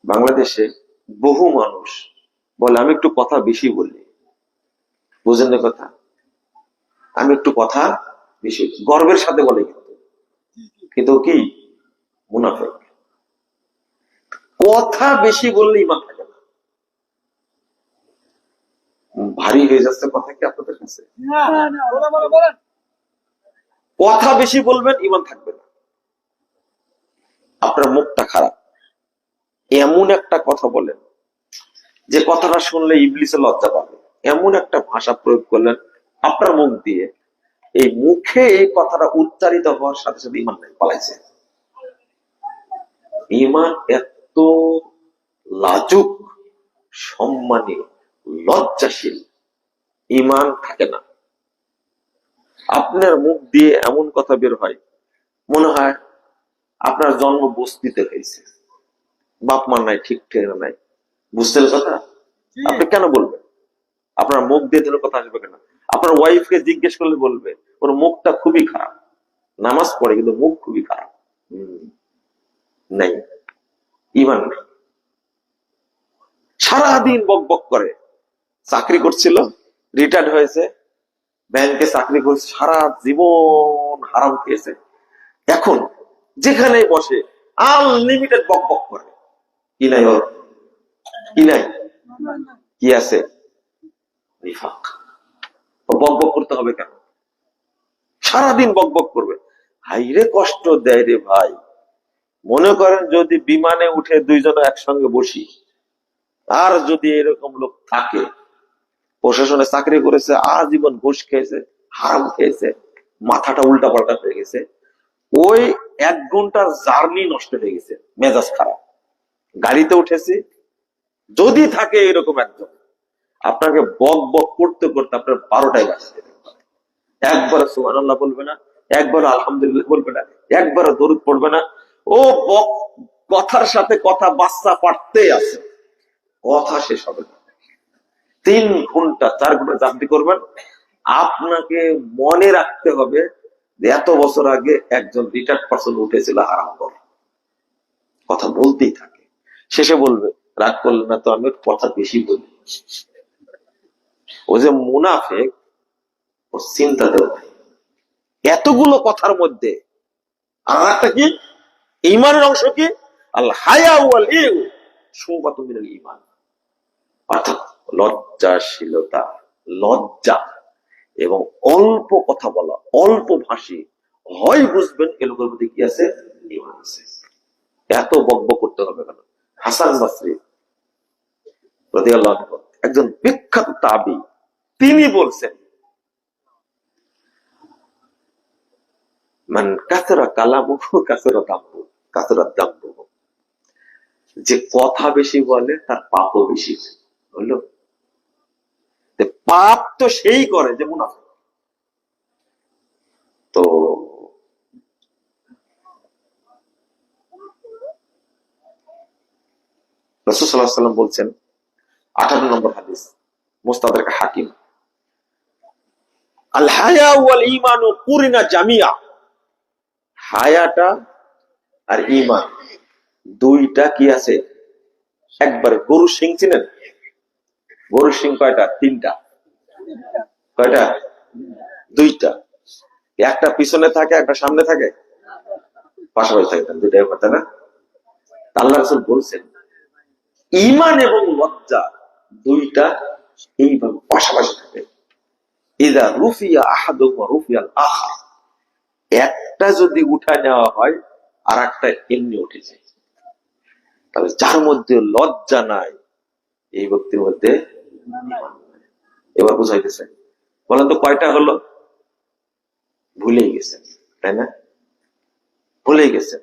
বাংলাদেশে বহু মানুষ বলে, আমি একটু কথা বেশি বলি। বুঝেন না কথা? আমি একটু কথা বেশি, গর্বের সাথে বলে, কিন্তু কি মুনাফিক। কথা বেশি বললে ইমান থাকে না। ভারী হয়ে যাচ্ছে কথা কি আপনাদের কাছে? কথা বেশি বলবেন, ইমান থাকবে না। আপনার মুখটা খারাপ, এমন একটা কথা বলেন যে কথাটা শুনলে ইবলিসে লজ্জা পাবে, এমন একটা ভাষা প্রয়োগ করলেন আপনার মুখ দিয়ে, এই মুখে এই কথাটা উচ্চারিত হওয়ার সাথে সাথে ইমান পালাইছে। ইমান এত লাজুক, সম্মানী, লজ্জাশীল, ইমান থাকে না। আপনার মুখ দিয়ে এমন কথা বের হয়, মনে হয় আপনার জন্ম বস্তিতে হয়েছে, বাপ মা নাই, ঠিক ঠিকানা নাই। বুঝতে কথা? আপনি কেন বলবেন? আপনার মুখ দিয়ে যেন কথা আসবে কেন? আপনার ওয়াইফকে জিজ্ঞেস করলে বলবে, ওর মুখটা খুবই খারাপ, নামাজ পড়ে কিন্তু মুখ খুবই খারাপ। নাই, ইমান নেই। সারাদিন বক বক করে, চাকরি করছিল, রিটায়ার্ড হয়েছে, ব্যাংকে চাকরি করছে, সারা জীবন হারাম খেয়েছে, এখন যেখানে বসে আনলিমিটেড বক বক করে। কি নাই ওর? কি নাই? কি আছে? নিফাক। বক বক করতে হবে কেন? সারাদিন বক বক করবে, হাইরে কষ্ট দেয় রে ভাই। মনে করেন যদি বিমানে উঠে দুইজনে একসঙ্গে বসি, আর যদি এরকম লোক থাকে, প্রশাসনে চাকরি করেছে, আজীবন ঘুষ খেয়েছে, হারাম খেয়েছে, মাথাটা উল্টা পাল্টা হয়ে গেছে, ওই 1 ঘন্টার জার্নি নষ্ট হয়ে গেছে, মেজাজ খারাপ, গাড়িতে উঠেছি, যদি থাকে এরকম একজন, আপনাকে বক বক করতে করতে আপনার 12টায় বাজছে। একবার সুবহানাল্লাহ বলবে না, একবার আলহামদুলিল্লাহ বলবে না, একবার দরুদ পড়বে না। ও বক, কথার সাথে কথা বাচ্চা পাঠতে আছে, কথা শেষ হবে না। 3 ঘন্টা 4 ঘন্টা চাকরি করবেন। আপনাকে মনে রাখতে হবে যে এত বছর আগে একজন রিটায়ার্ড পার্সন উঠেছিল হারাম করে, কথা বলতেই থাকে। শেষে বলবে, রাগ করলে না তো, আমি ওর কথা বেশি বলি। ও যে মুনাফিক, ওর চিন্তা দেও নাই এতগুলো কথার মধ্যে। আর একটা কি, ইমানের অংশ কি, আল হায়া ওয়াল ইউ শুবাতুম মিনাল ঈমান, অর্থাৎ লজ্জাশীলতা, লজ্জা এবং অল্প কথা বলা, অল্প ভাষী হয়, বুঝবেন এ লোকের মধ্যে কি আছে, ঈমান আছে। এত বকবক করতে হবে কেন? হাসান বসরি রাদিয়াল্লাহু আনহু, একজন বিখ্যাত তাবী, তিনি বলছেন, মান কাসরা কালামুহু কাসরা দামবু, কাসরা দামবু, যে কথা বেশি বলে তার পাপও বেশি হলো। পাপ তো সেই করে যে মুনাফিক। তো রাসূল সাল্লাল্লাহু আলাইহি ওয়াসাল্লাম বলছেন, 58 নম্বর হাদিস, মুস্তাদরাক হাকিম, আল হায়া ওয়াল ঈমানু কুরিনা জামিয়া, হায়াটা আর ঈমান দুইটা কি আছে, একবার। গরু শিং চিনেন? গরুর শিং কয়টা? তিনটা। কয়টা? দুইটা। একটা পিছনে থাকে, একটা সামনে থাকে, পাশাপাশি থাকে, দুইটাই কথা না। আল্লাহ রাসূল বলছেন, ঈমান এবং লজ্জা দুইটা এইভাবে পাশাপাশি থাকে। ইযা রুফিয়া আহাদুহুমা রুফিয়াল আখার, একটা যদি উঠায় নেওয়া হয় আর একটা এমনি উঠে যায়। তাহলে যার মধ্যে লজ্জা নাই, এই ব্যক্তির মধ্যে ঈমান নাই। এবার বুঝাইতেছে, বলেন তো কয়টা হলো? ভুলেই গেছেন, তাই না? ভুলে গেছেন।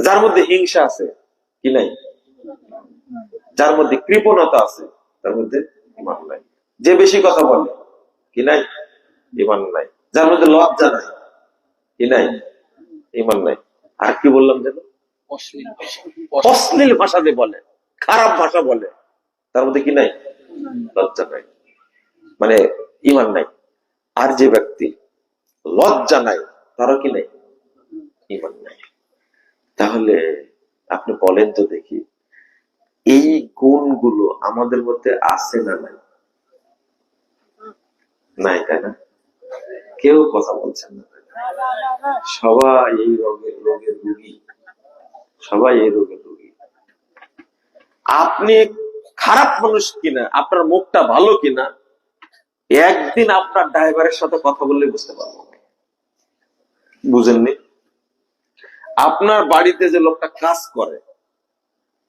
যার মধ্যে হিংসা আছে কি নাই, যার মধ্যে কৃপণতা আছে তার মধ্যে ঈমান নাই। যে বেশি কথা বলে কি নাই, ঈমান নাই। যার মধ্যে লজ্জা নাই কি নাই, ঈমান নাই। আর কি বললাম যেন, অশ্লীল ভাষা দিয়ে বলে, খারাপ ভাষা বলে, তার মধ্যে কি নাই, লজ্জা নাই, মানে ঈমান নাই। আর যে ব্যক্তি লজ্জা নাই, তারও কি নাই, ঈমান নাই। তাহলে আপনি বলেন তো দেখি, এই গুণগুলো আমাদের মধ্যে আছে না নাই? নাই, তাই না? কেউ কথা বলছেন না। সবাই এই রোগের রোগী, সবাই এই রোগের রোগী। আপনি খারাপ মানুষ কিনা, আপনার মুখটা ভালো কিনা, একদিন আপনার ড্রাইভারের সাথে কথা বললে বুঝতে পারবো। বুঝেননি? আপনার বাড়িতে যে লোকটা কাজ করে,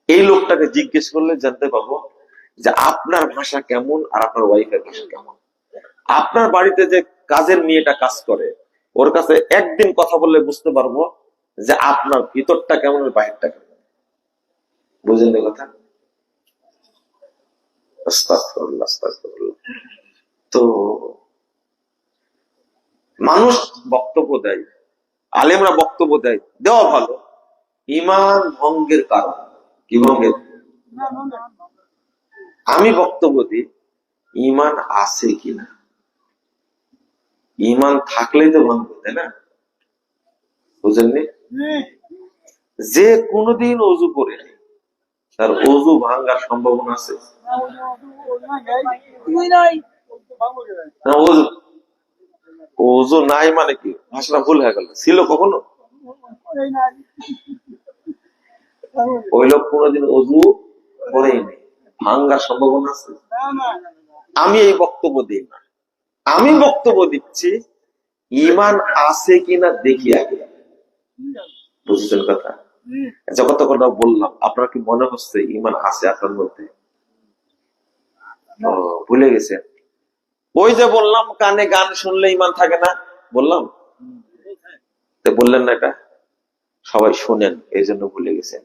এই লোকটাকে জিজ্ঞেস করলে জানতে পাবো যে আপনার ভাষা কেমন আর আপনার ওয়াইফের ভাষা কেমন। আপনার বাড়িতে যে কাজের মেয়েটা কাজ করে, ওর কাছে একদিন কথা বললে বুঝতে পারবো যে আপনার ভিতরটা কেমন আর বাহিরটা কেমন। বুঝেন কথা? আস্তাগফিরুল্লাহ, আস্তাগফিরুল্লাহ। তো মানুষ বক্তব্য দেয়, আলেমরা বক্তব্য দেয়, দেওয়া ভালো। ঈমান ভঙ্গের কারণ কি? ভঙ্গের। আমি বক্তব্য দিই, ঈমান আছে কিনা। ঈমান থাকলেই তো ভাঙবে, তাই না? বুঝেননি? যে কোনোদিন অজু করে তার অজু ভাঙার সম্ভাবনা আছে? অজু নাই মানে কি? ভাষাটা ভুল হয়ে গেল। ছিল কখনো? ওই লোক কোনোদিন অজু করেনি, ভাঙার সম্ভাবনা আছে? আমি এই বক্তব্য দিই না, আমি বক্তব্য দিচ্ছি ঈমান আছে কিনা দেখি আগে। বুঝছেন কথা? যত কথা বললাম, আপনার কি মনে হচ্ছে ঈমান আছে আপনার মধ্যে? ভুলে গেছেন? ওই যে বললাম কানে গান শুনলে ঈমান থাকে না, বললাম তো, বললেন না এটা? সবাই শোনেন, এই জন্য ভুলে গেছেন।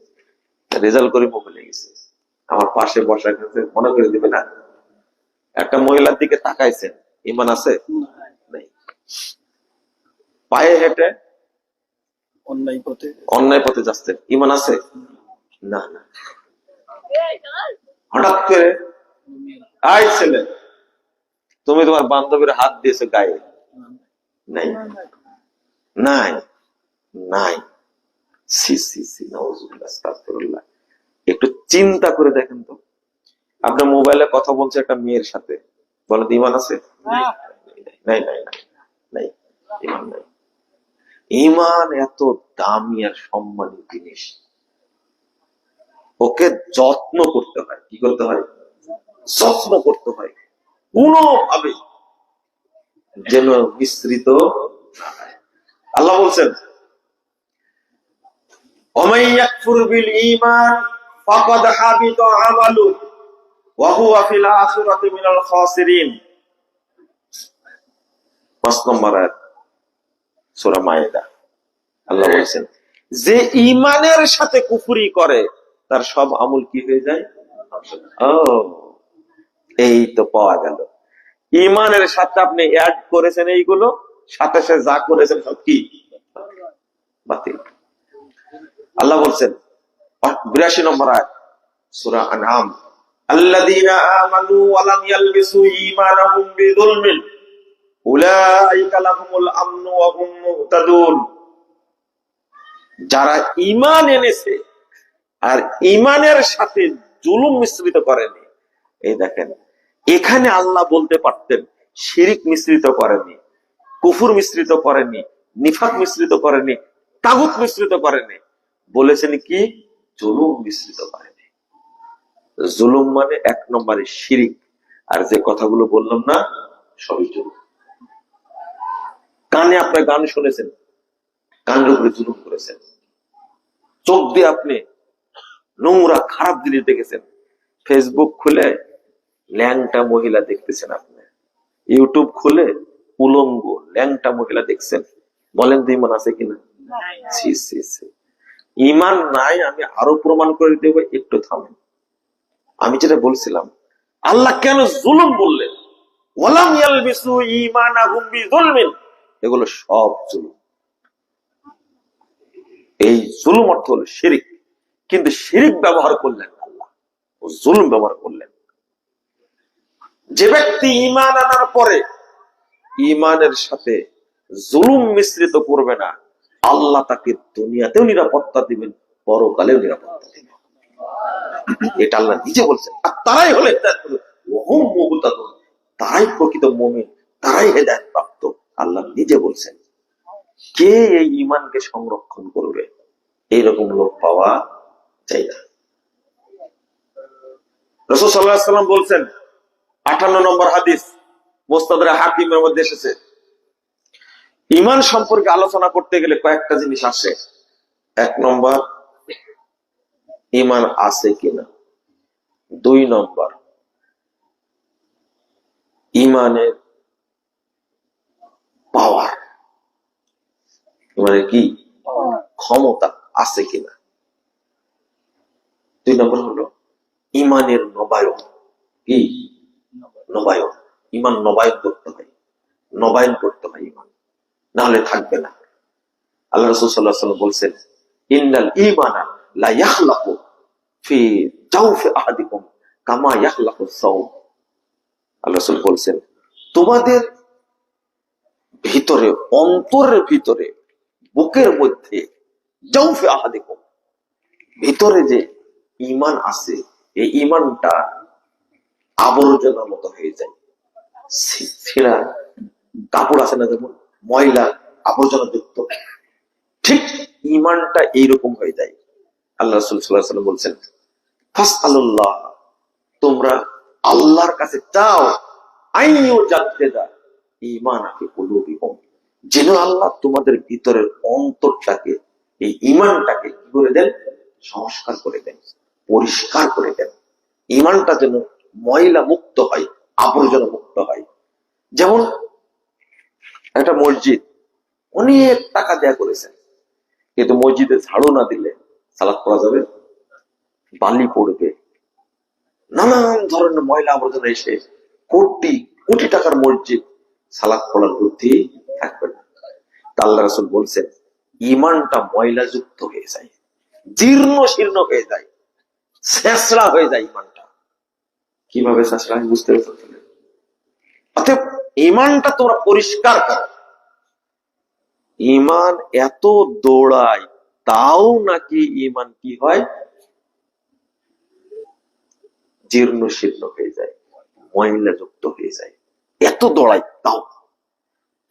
রেজাল্ট করে ভুলে গেছে। আমার পাশে বসা মনে করে দিবে না, একটা মহিলার দিকে তাকাইছেন, ঈমান আছে? পায়ে হেঁটে অন্যায় পথে যাচ্ছেন, ঈমান আছে? না না। হঠাৎ করে, আই ছেলে, তুমি তোমার বান্ধবীর হাত দিয়েছো গায়ে, নাই নাই নাই, সি সি সি, নাউজুবিল্লাহ। আস্তাগফিরুল্লাহ। একটু চিন্তা করে দেখেন তো, আপনার মোবাইলে কথা বলছে একটা মেয়ের সাথে, বলে ইমান আছে? নাই নাই নাই নাই, ইমান নাই। ইমান এত দামি আর সম্মানী জিনিস, ওকে যত্ন করতে হয়। কি করতে হয়? যত্ন করতে হয়, কোনোভাবে যেন মিশ্রিত না হয়। আল্লাহ বলছেন, ওমান ইয়াকফুর বিল ঈমান ফাকাদ হাবিতা আমালু ওয়া হুয়া ফিল আখিরাতি মিনাল খাসিরিন। ৫ নম্বর আয়াত সূরা মায়েদা। আল্লাহ বলছেন, যে ঈমানের সাথে কুফরি করে তার সব আমল কি হয়ে যায়? ও, এই তো পাওয়া গেল। ঈমানের সাথে আপনি অ্যাড করেছেন এইগুলো, সাথে সাথে যা করেছেন সব কি? বাতিল। আল্লাহ বলছেন ৮২ নম্বর আয়াত সূরা আনআম, আল্লাযীনা আমানু ওয়া লাম ইয়ালবিসু ঈমানাহুম বিযুলমিন উলাইকা লাহুমুল আমনু ওয়া হুম মুহতাদুন। যারা ঈমান এনেছে আর ঈমানের সাথে জুলুম মিশ্রিত করেনি। এই দেখেন, এখানে আল্লাহ বলতে পারতেন শিরিক মিশ্রিত করেনি, কুফর মিশ্রিত করেনি, নিফাক মিশ্রিত করেনি, তাগুত মিশ্রিত করেনি, বলেছেন কি? জুলুম মিশ্রিত করেনি। জুলুম মানে ১ নম্বরে শিরিক, আর যে কথাগুলো বললাম না সবই জুলুম। কানে আপনার গান শুনেছেন, কানের উপরে জুলুম করেছেন। চোখ দিয়ে আপনি নোংরা খারাপ জিনিস দেখেছেন, ফেসবুক খুলে ল্যাংটা মহিলা দেখতেছেন, আপনি ইউটিউব খুলে উলঙ্গ ল্যাংটা মহিলা দেখছেন। বলেন তো ইমান আছে কিনা? ছি ছি ছি, ইমান নাই। আমি আরো প্রমাণ করে দেব, একটু থামেন। আমি যেটা বলছিলাম, আল্লাহ কেন জুলুম বললেন? ওয়ালাম ইয়ালবিসু ঈমানাহুম বিযুলমিন, এগুলো সব জুলুম। এই জুলুম অর্থ হলো শিরিক, কিন্তু শিরিক ব্যবহার করলেন আল্লাহ, ও জুলুম ব্যবহার করলেন। যে ব্যক্তি ঈমান আনার পরে ঈমানের সাথে জুলুম মিশ্রিত করবে না, আল্লাহ তাকে দুনিয়াতেও নিরাপত্তা দিবেন, পরকালেও নিরাপত্তা দিবেন। এটা আল্লাহ নিজে বলছেন। আর তারাই হলে তারাই প্রকৃত মুমিন, তারাই হেদায়েত প্রাপ্ত। আল্লাহ নিজে বলছেন। কে এই ঈমানকে সংরক্ষণ করবে? এইরকম লোক পাওয়া যায় না। রাসূল সাল্লাল্লাহু আলাইহি ওয়াসাল্লাম বলছেন, ৫৮ নম্বর হাদিস মুস্তাদরাক হাকিমের মধ্যে এসেছে, ঈমান সম্পর্কে আলোচনা করতে গেলে কয়েকটা জিনিস আসে। ১ নম্বর, ঈমান আছে কিনা। ২ নম্বর, ঈমানের পাওয়ার, ঈমানের কি ক্ষমতা আছে কিনা। ২ নম্বর হলো ঈমানের নবায়ন। কি নবায়ন? ঈমান নবায়ন করতে হয়, নবায়ন করতে হয় ঈমান, না হলে থাকবে না। আল্লাহ রাসূল সাল্লাল্লাহু আলাইহি ওয়াসাল্লাম বলছেন, ইন্নাল ঈমানা লা ইয়াখলাকু ফি জাওফি আহাদিকুম কামা ইয়াখলাকু সাওব। আল্লাহ রাসূল বলছেন, তোমাদের ভিতরে, অন্তরের ভিতরে, বুকের মধ্যে, জাওফি আহাদিকুম, ভিতরে যে ঈমান আছে, এই ঈমানটা আবর্জনার মতো হয়ে যায়। ছেঁড়া কাপড় আছে না, যেমন ময়লা আবর্জনা যুক্ত, ঠিক ঈমানটা এইরকম হয়ে যায়। আল্লাহ রাসূল সাল্লাল্লাহু আলাইহি ওয়াসাল্লাম বলছেন, ফাসআলুল্লাহ, তোমরা আল্লাহর কাছে চাও, আইয়ুজাদ্দিদা ঈমানা ফি কুলুবিকুম, যেন আল্লাহ তোমাদের ভিতরের অন্তরটাকে, এই ঈমানটাকে কি করে দেন? সংস্কার করে দেন, পরিষ্কার করে দেন। ঈমানটা যেন ময়লা মুক্ত হয়, আবর্জনা মুক্ত হয়। যেমন একটা মসজিদ অনেক টাকা দেয়া করেছেন, কিন্তু মসজিদে ঝাড়ু না দিলে সালাত পড়া যাবে? বালি পড়বে, নানান ধরনের ময়লা আবর্জনা এসে কোটি কোটি টাকার মসজিদ, সালাত পড়ার বুদ্ধি থাকবে না। আল্লাহ রাসূল বলছেন, ঈমানটা ময়লা যুক্ত হয়ে যায়, জীর্ণ শীর্ণ হয়ে যায়, ছেঁচড়া হয়ে যায় ঈমানটা। কিভাবে ছেঁচড়া হয় বুঝতে পারছেন? অতএব ঈমানটা তোমরা পরিষ্কার করো। ঈমান এত দৌড়ায়, তাও নাকি ইমান কি হয়, জীর্ণ শীর্ণ হয়ে যায়, মহিলাযুক্ত হয়ে যায়, এত দড়াই তাও।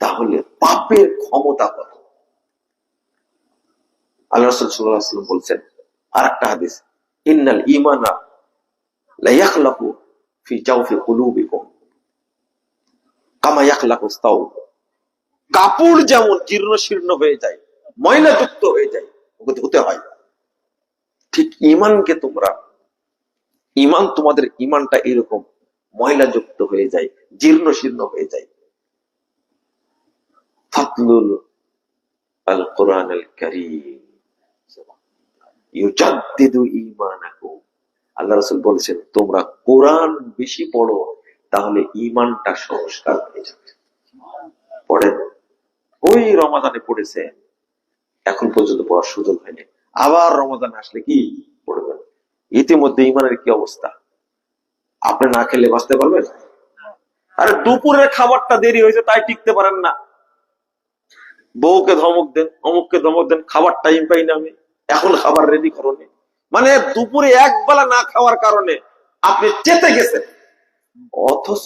তাহলে পাপের ক্ষমতা কত? আল্লাহ রাসূল সাল্লাল্লাহু আলাইহি ওয়াসাল্লাম বলছেন আরেকটা হাদিস, ইন্নাল ঈমানা লা ইয়াখলাকু ফি জাওফি কুলুবিকুম কামা ইয়াখলাকু সাও। কাপড় যেমন জীর্ণ শীর্ণ হয়ে যায়, ময়লাযুক্ত হয়ে যায়, হতে হয়, ঠিক ঈমানকে তোমরা, ঈমান তোমাদের ঈমানটা এরকম ময়লাযুক্ত হয়ে যায়, জীর্ণ শীর্ণ হয়ে যায়। ফাতলুল আল কোরআন আল কারীম ইউজাদ্দিদু ঈমানাকুম। আল্লাহ রাসূল বলেছেন তোমরা কোরআন বেশি পড়ো, তাহলে ঈমানটা সংস্কার হয়ে যাবে। পড়েন, ওই রমাদানে পড়েছে, এখন পর্যন্ত পড়ার সুযোগ হয়নি, আবার রমাদান আসলে কি পড়বেন? ইতিমধ্যে ঈমানের কি অবস্থা? আপনি না খেলে বাঁচতে পারবেন? আরে দুপুরের খাবারটা দেরি হয়েছে তাই টিকতে পারেন না, বউকে ধমক দেন, অমুককে ধমক দেন, খাবার টাইম পাই না আমি, এখন খাবার রেডি করনি, মানে দুপুরে এক বেলা না খাওয়ার কারণে আপনি চেতে গেছেন, অথচ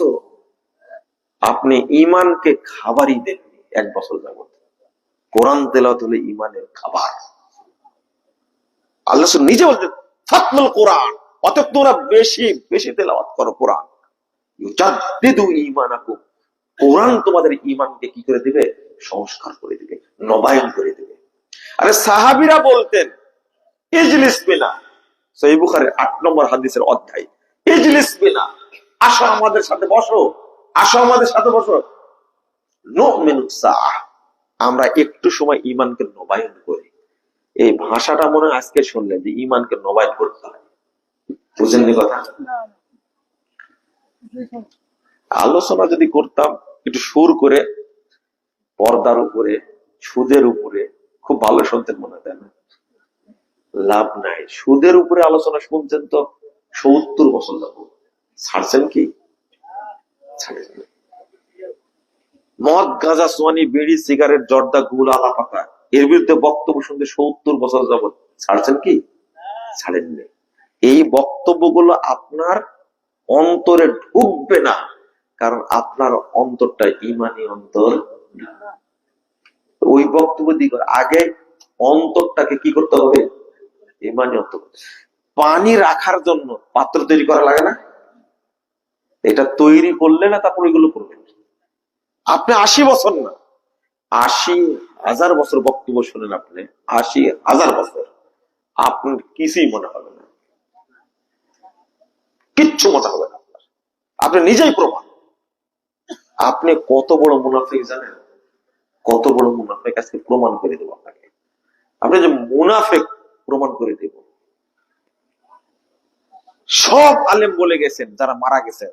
আপনি ঈমানকে খাবারই দেননি 1 বছর যাবত। কোরআন তেলাওয়াত হলো ঈমানের খাবার। আল্লাহ নিজে বলছেন ফাতলুল কোরআন, অতএব তোমরা বেশি বেশি তেলাওয়াত করো কোরআন। ইউজাদ্দিদু ঈমানাকুম, কোরআন তোমাদের ঈমানকে কি করে দিবে? সংস্কার করে দিবে, নবায়ন করে দিবে। আরে সাহাবীরা বলতেন ইজলিস বিনা, সহিহ বুখারীর 8 নম্বর হাদিসের অধ্যায়, ইজলিস বিনা, আসো আমাদের সাথে বসো, আসো আমাদের সাথে বসো, নুমিনু সাআহ, আমরা একটু সময় ঈমানকে নবায়ন করি। এই ভাষাটা মনে হয় আজকে শুনলেন যে ঈমানকে নবায়ন করতে হয়, বুঝেননি কথা? আলোচনা যদি করতাম একটু সুর করে, পর্দার উপরে, সুদের উপরে, খুব ভালো শুনতেন মনে হয়, না? লাভ নাই, সুদের উপরে আলোচনা শুনছেন তো 70 বছর যাব, ছাড়ছেন কি? মদ, গাঁজা, সোয়ানি, বিড়ি, সিগারেট, জর্দা, গুল, আলা পাতা, এর বিরুদ্ধে বক্তব্য শুনতে 70 বছর যাবত ছাড়ছেন কি? ছাড়েননি। এই বক্তব্যগুলো আপনার অন্তরে ঢুকবে না, কারণ আপনার অন্তরটা ঈমানি অন্তর। ওই বক্তব্য দিকে আগে অন্তরটাকে কি করতে হবে? ঈমানি অন্তর। পানি রাখার জন্য পাত্র তৈরি করা লাগে না? এটা তৈরি করলে না তারপর ওইগুলো করবেন। আপনি 80 বছর না, 80,000 বছর বক্তব্য শুনেন, আপনি 80,000 বছর, আপনার কিছুই মনে হবে না, কিচ্ছু মনে হবে না আপনার, আপনি নিজেই প্রমাণ। আপনি কত বড় মুনাফিক জানেন? কত বড় মুনাফিক আজকে প্রমাণ করে দেব আপনাকে। আপনি যে মুনাফিক প্রমাণ করে দেব। সব আলেম বলে গেছেন, যারা মারা গেছেন,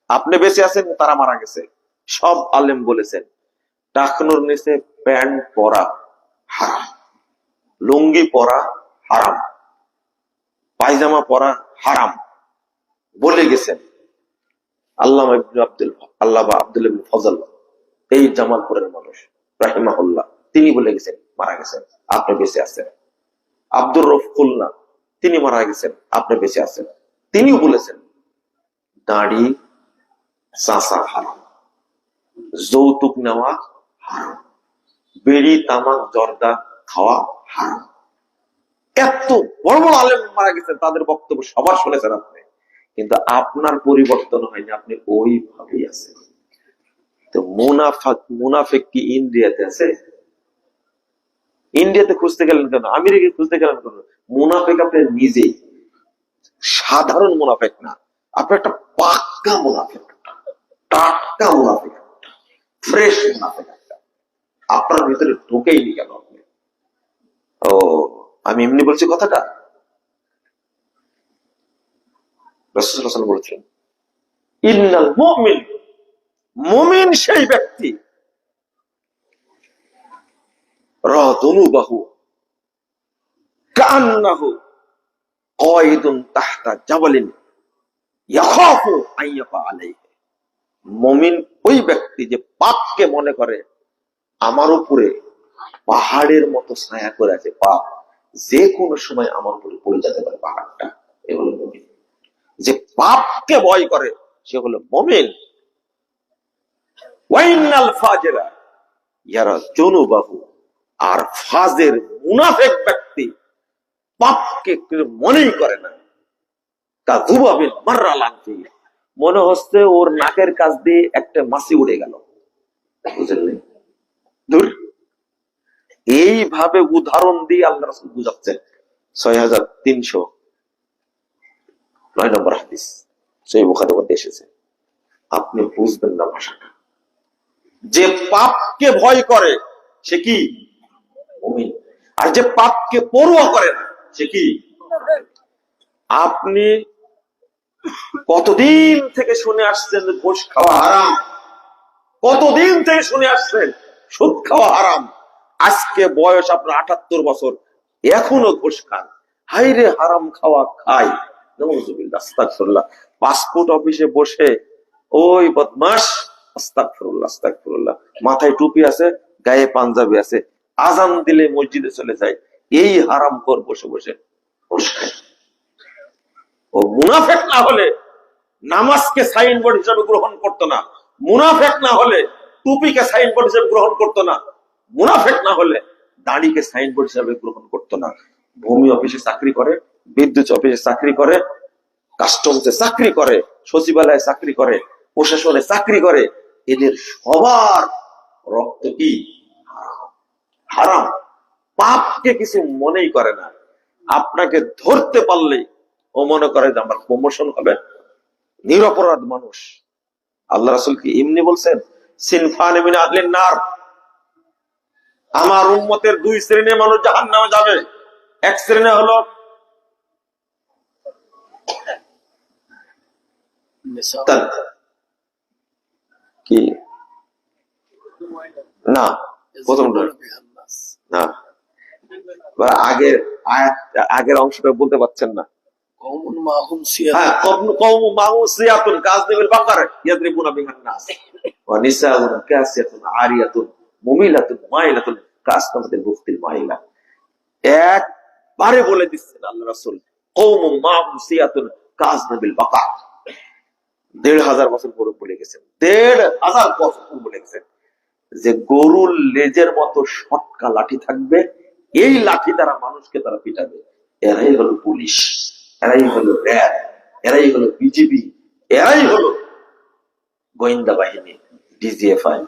আপনি বেঁচে আছেন, তারা মারা গেছে, সব আলেম বলেছেন টাকনুর নিচে প্যান্ট পরা হারাম, লুঙ্গি পরা হারাম, পায়জামা পরা হারাম বলে গেছেন। আল্লামা ইবনে আব্দুল ইবনে ফজল, এই জামালপুরের মানুষ রাহিমাহুল্লাহ, তিনি বলে গেছেন, মারা গেছেন, আপনি বেঁচে আছেন। আব্দুর রউফ খুলনা, তিনি মারা গেছেন, আপনি বেঁচে আছেন, তিনিও বলেছেন দাড়ি চাচা হারাম, যৌতুক নেওয়া হারাম, বিড়ি, তামাক, জর্দা খাওয়া হারাম। এত বড় বড় আলেম মারা গেছেন, তাদের বক্তব্য সবার শুনেছেন আপনি, কিন্তু আপনার পরিবর্তন হয়নি, আপনি ওইভাবেই আছেন। তো মুনাফিক কি ইন্ডিয়াতে আছে? ইন্ডিয়াতে খুঁজতে গেলেন কেন? আমেরিকায় খুঁজতে গেলেন কেন? মুনাফিক আপনি নিজেই, সাধারণ মুনাফিক না, আপনি একটা পাক্কা মুনাফিক, টাটকা মুনাফিক, ফ্রেশ মুনাফিক, আপনার ভিতরে ঢুকেই নি কেন আপনি? ও, আমি এমনি বলছি কথাটা? রাসূলুল্লাহ সাল্লাল্লাহু আলাইহি ওয়াসাল্লাম বলেছেন ইন্নাল মুমিন, মুমিন সেই ব্যক্তি রাদুনুবাহু কান্নাহু কায়দুন তাহতা জাবালিন ইয়াখাফু আইয়াফা আলাইহি। মুমিন ওই ব্যক্তি যে পাপকে মনে করে আমার উপরে পাহাড়ের মতো ছায়া করে আছে, পাপ যে কোনো সময় আমার উপরে পড়ে যেতে পারে পাহাড়টা। এ হলো মুমিন। যে পাপকে ভয় করে সে হলো মুমিন। ওয়াইনাল ফাজেরা ইয়ারা জুনুবাহু, আর ফাজের মুনাফিক ব্যক্তি পাপকে মনেই করে না। কাযুবাবিন মাররা লানতি, মনে হচ্ছে ওর নাকের কাছ দিয়ে একটা মাছি উড়ে গেল, বুঝলেন? দূর। এইভাবে উদাহরণ দিয়ে আল্লাহ রাসূল বুঝাচ্ছেন। 6309 নম্বর হাদিস, সহিহ বুখারীর মধ্যে এসেছে। আপনি বুঝবেন না ভাষাটা। যে পাপকে ভয় করে সে কি? মুমিন। আর যে পাপকে পরোয়া করে না সে কি? আপনি কতদিন থেকে শুনে আসছেন ঘুষ খাওয়া হারাম, কতদিন থেকে শুনে আসছেন সুদ খাওয়া হারাম। আজকে বয়স আপনার 78 বছর, এখনো ঘুষ খান। হাই রে, হারাম খাওয়া খাই। নাউযুবিল্লাহ, আস্তাগফিরুল্লাহ। পাসপোর্ট অফিসে বসে ওই বদমাশ, আস্তাগফিরুল্লাহ আস্তাগফিরুল্লাহ, মাথায় টুপি আছে, গায়ে পাঞ্জাবি আছে, আজান দিলে মসজিদে চলে যায়। এই হারাম কর বসে বসে ঘুষ খায়। ও মুনাফিক না হলে নামাজকে সাইনবোর্ড হিসেবে গ্রহণ করতো না, মুনাফিক না হলে টুপিকে সাইনবোর্ড হিসেবে গ্রহণ করতো না, মুনাফিক না হলে দাড়িকে সাইনবোর্ড হিসেবে গ্রহণ করতো না। ভূমি অফিসে চাকরি করে, বিদ্যুৎ অফিসে চাকরি করে, কাস্টমসে চাকরি করে, সচিবালয়ে চাকরি করে, প্রশাসনে চাকরি করে, এদের সবার রক্ত কি? হারাম। পাপকে কিছু মনেই করে না। আপনাকে ধরতে পারলেই ও মনে করে যে আমার প্রমোশন হবে। নিরপরাধ মানুষ, আল্লাহ রাসূল কি এমনি বলছেন? সিনফান মিন আহলিন নার, আমার উম্মতের দুই শ্রেণীর মানুষ জাহান্নামে যাবে। এক শ্রেণী হলো কি না, প্রথমটা না, আগের আগের অংশটা বলতে পারছেন না। একবারে বলে দিচ্ছেন আল্লাহ রাসূল, কওমুন মাহুম সিয়াতুন কাযনাবিল বাকার। ১৫০০ বছর পরে বলে গেছেন, ১৫০০ বছর বলে গেছেন যে গরুর লেজের মতো শটকা লাঠি থাকবে, এই লাঠি দ্বারা মানুষকে তারা পিটাবে। এরাই হলো পুলিশ, এরাই হলো র্যাব, এরাই হলো বিজিবি, এরাই হলো গোয়েন্দা বাহিনী, ডিজিএফআই,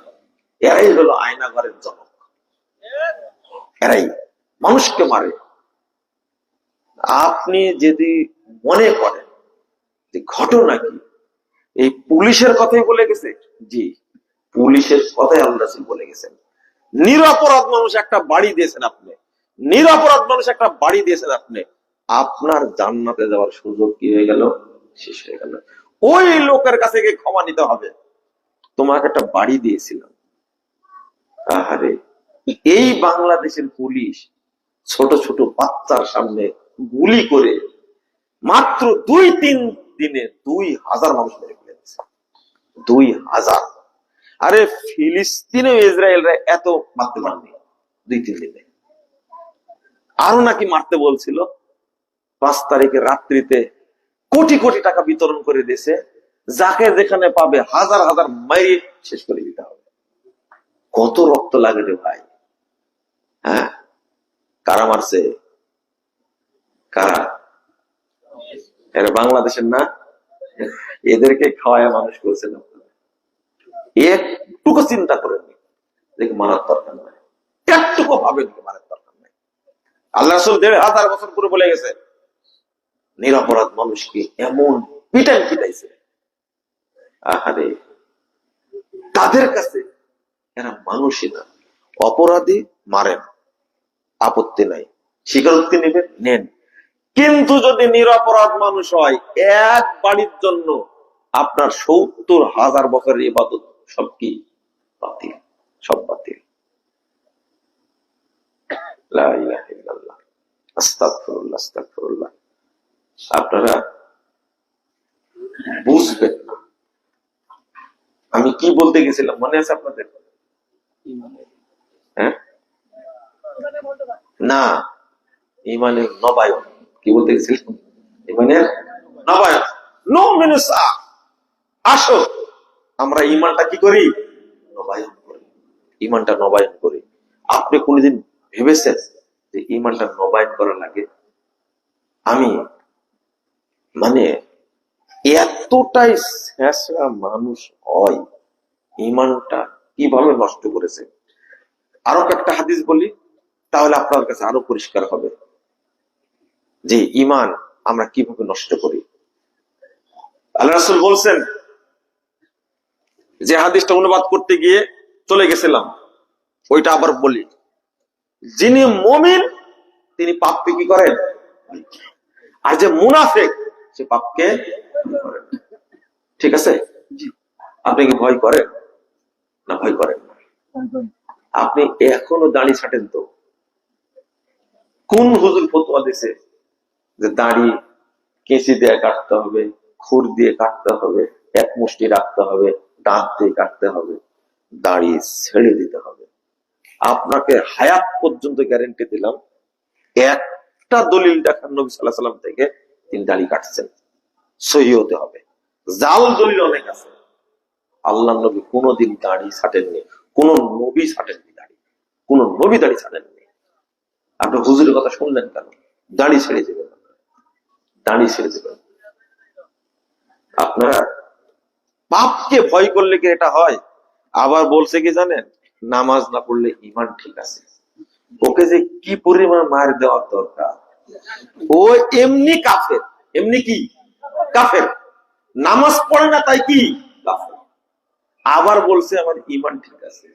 এরাই হলো আয়নাঘরের জনক। এরাই মানুষকে মারে। আপনি যদি মনে করেন যে ঘটনা কি এই পুলিশের কথাই বলে গেছে, জি, পুলিশের কথাই আল্লাহ রাসূল বলে গেছেন। নিরপরাধ মানুষ একটা বাড়ি দিয়েছেন আপনি, নিরপরাধ মানুষ একটা বাড়ি দিয়েছেন আপনি, আপনার জান্নাতে যাওয়ার সুযোগ কি হয়ে গেল? শেষ হয়ে গেল। ওই লোকের কাছে গিয়ে ক্ষমা নিতে হবে, তোমাকে একটা বাড়ি দিয়েছিলাম। আহারে, এই বাংলাদেশের পুলিশ ছোট ছোট বাচ্চার সামনে গুলি করে মাত্র ২-৩ দিনে ২,০০০ মানুষ মেরে ফেলেছে। ২,০০০। আরে ফিলিস্তিনে ইসরায়েলরা এত মারতে পারেনি ২-৩ দিনে। আরো নাকি মারতে বলছিল। ৫ তারিখে রাত্রিতে কোটি কোটি টাকা বিতরণ করে দিয়েছে, যাকে যেখানে পাবে হাজার হাজার মাইরে শেষ করে দিতে হবে। কত রক্ত লাগে রে ভাই। হ্যাঁ, কারা মারছে? কারা? এরা বাংলাদেশের না? এদেরকে খাওয়ায় মানুষ করছেন আপনারা। একটুকু চিন্তা করেননি দেখি মারার দরকার নাই, একটুকু ভাবেন মারার দরকার নাই। আল্লাহ রাসূল ১৫০০ বছর পরে বলে গেছে নিরপরাধ মানুষকে এমন পিটাই পিটাইছে। আহারে, তাদের কাছে এরা মানুষই না। অপরাধী মারেন, আপত্তি নাই, স্বীকারোক্তি নেবেন, নেন। কিন্তু যদি নিরপরাধ মানুষ হয়, এক বাড়ির জন্য আপনার ৭০,০০০ বছরের ইবাদত সব কি বাতিল, সব বাতিল। লা ইলাহা ইল্লাল্লাহ, আস্তাগফিরুল্লাহ আস্তাগফিরুল্লাহ। আপনারা বুঝবেন না আমি কি বলতে গেছিলাম, মনে আছে আপনাদের? হ্যাঁ, না, ইমানের নবায়ন। কি বলতে গেছিলাম? ইমানের নবায়ন। নো মিনুসা, আসো আমরা ইমানটা কি করি? নবায়ন করি। ইমানটা নবায়ন করি। আপনি কোনদিন ভেবেছেন যে ইমানটা নবায়ন করা লাগে? আমি মানে এতটাই শেষরা মানুষ হয়, ইমানটা কিভাবে নষ্ট করেছে। আরো একটা হাদিস বলি, তাহলে আপনার কাছে আরো পরিষ্কার হবে যে ইমান আমরা কিভাবে নষ্ট করি। আল্লাহ রাসূল বলছেন, যে হাদিসটা অনুবাদ করতে গিয়ে চলে গেছিলাম, ওইটা আবার বলি। যিনি মুমিন তিনি পাপকে কি করেন, আর যে মুনাফিক সে পাপকে করেন। ঠিক আছে? আপনি কি ভয় করেন না ভয় করেন না? আপনি এখনো দাড়ি ছাটেন তো? কোন হুজুর ফতোয়া দিছে যে দাড়ি কেঁচি দিয়ে কাটতে হবে, খুর দিয়ে কাটতে হবে, এক মুষ্টি রাখতে হবে, দাঁত দিয়ে কাটতে হবে, দাড়ি ছেড়ে দিতে হবে? আপনাকে হায়াত পর্যন্ত গ্যারেন্টি দিলাম, একটা দলিল দেখান নবী সাল্লাল্লাহু আলাইহি ওয়াসাল্লাম থেকে তিনি দাড়ি কাটছেন, সহি হতে হবে। জাল দলিল অনেক আছে। আল্লাহ নবী কোনদিন দাড়ি ছাটেননি, কোন নবী ছাটেননি দাড়ি, কোন নবী দাড়ি ছাটেননি। আপনি হুজুরের কথা শুনলেন কেন? দাড়ি ছেড়ে দেবেন, দাড়ি ছেড়ে দেবেন। আপনারা পাপকে ভয় করলে কি এটা হয়? আবার বলছে কি জানেন, নামাজ না পড়লে ইমান ঠিক আছে। ওকে যে কি পরিমাণ মার দেওয়ার দরকার। ও এমনি কাফের, এমনি কি কাফের, নামাজ পড়ে না তাই কি কাফের। আবার বলছে আমার ইমান ঠিক আছে।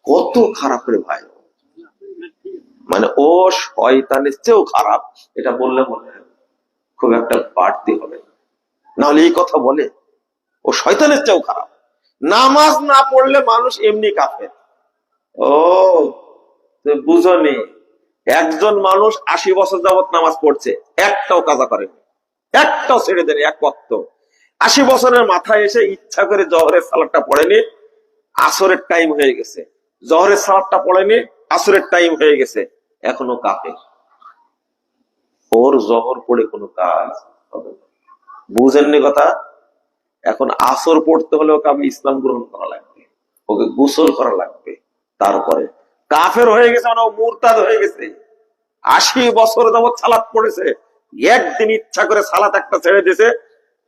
কত খারাপ রে ভাই! মানে ও শয়তানের চেয়েও খারাপ, এটা বললে মনে হয় খুব একটা বাড়তি হবে, নাহলে এই কথা বলে ও শয়তানের চেয়েও খারাপ। নামাজ না পড়লে মানুষ এমনি কাফের। ও বুঝনি, একজন মানুষ ৮০ বছর যাবত নামাজ পড়ছে, একটাও কাজা করেনি, একটাও ছেড়ে দেন এক ওয়াক্ত। ৮০ বছরের মাথায় এসে ইচ্ছা করে জহরের সালাতটা পড়েনি, আসরের টাইম হয়ে গেছে, জহরের সালাতটা পড়েনি, আসরের টাইম হয়ে গেছে, এখনো কাফের। ওর জহর পড়ে কোনো কাজ হবে না। বুঝেননি কথা? এখন আসর পড়তে হলে ওকে আমি ইসলাম গ্রহণ করা লাগবে, ওকে গোসল করা লাগবে, তারপরে কাফের হয়ে গেছে, মানে ও মুরতাদ হয়ে গেছে। ৮০ বছর যাবৎ সালাত পড়েছে, একদিন ইচ্ছা করে সালাত একটা ছেড়ে দিয়েছে,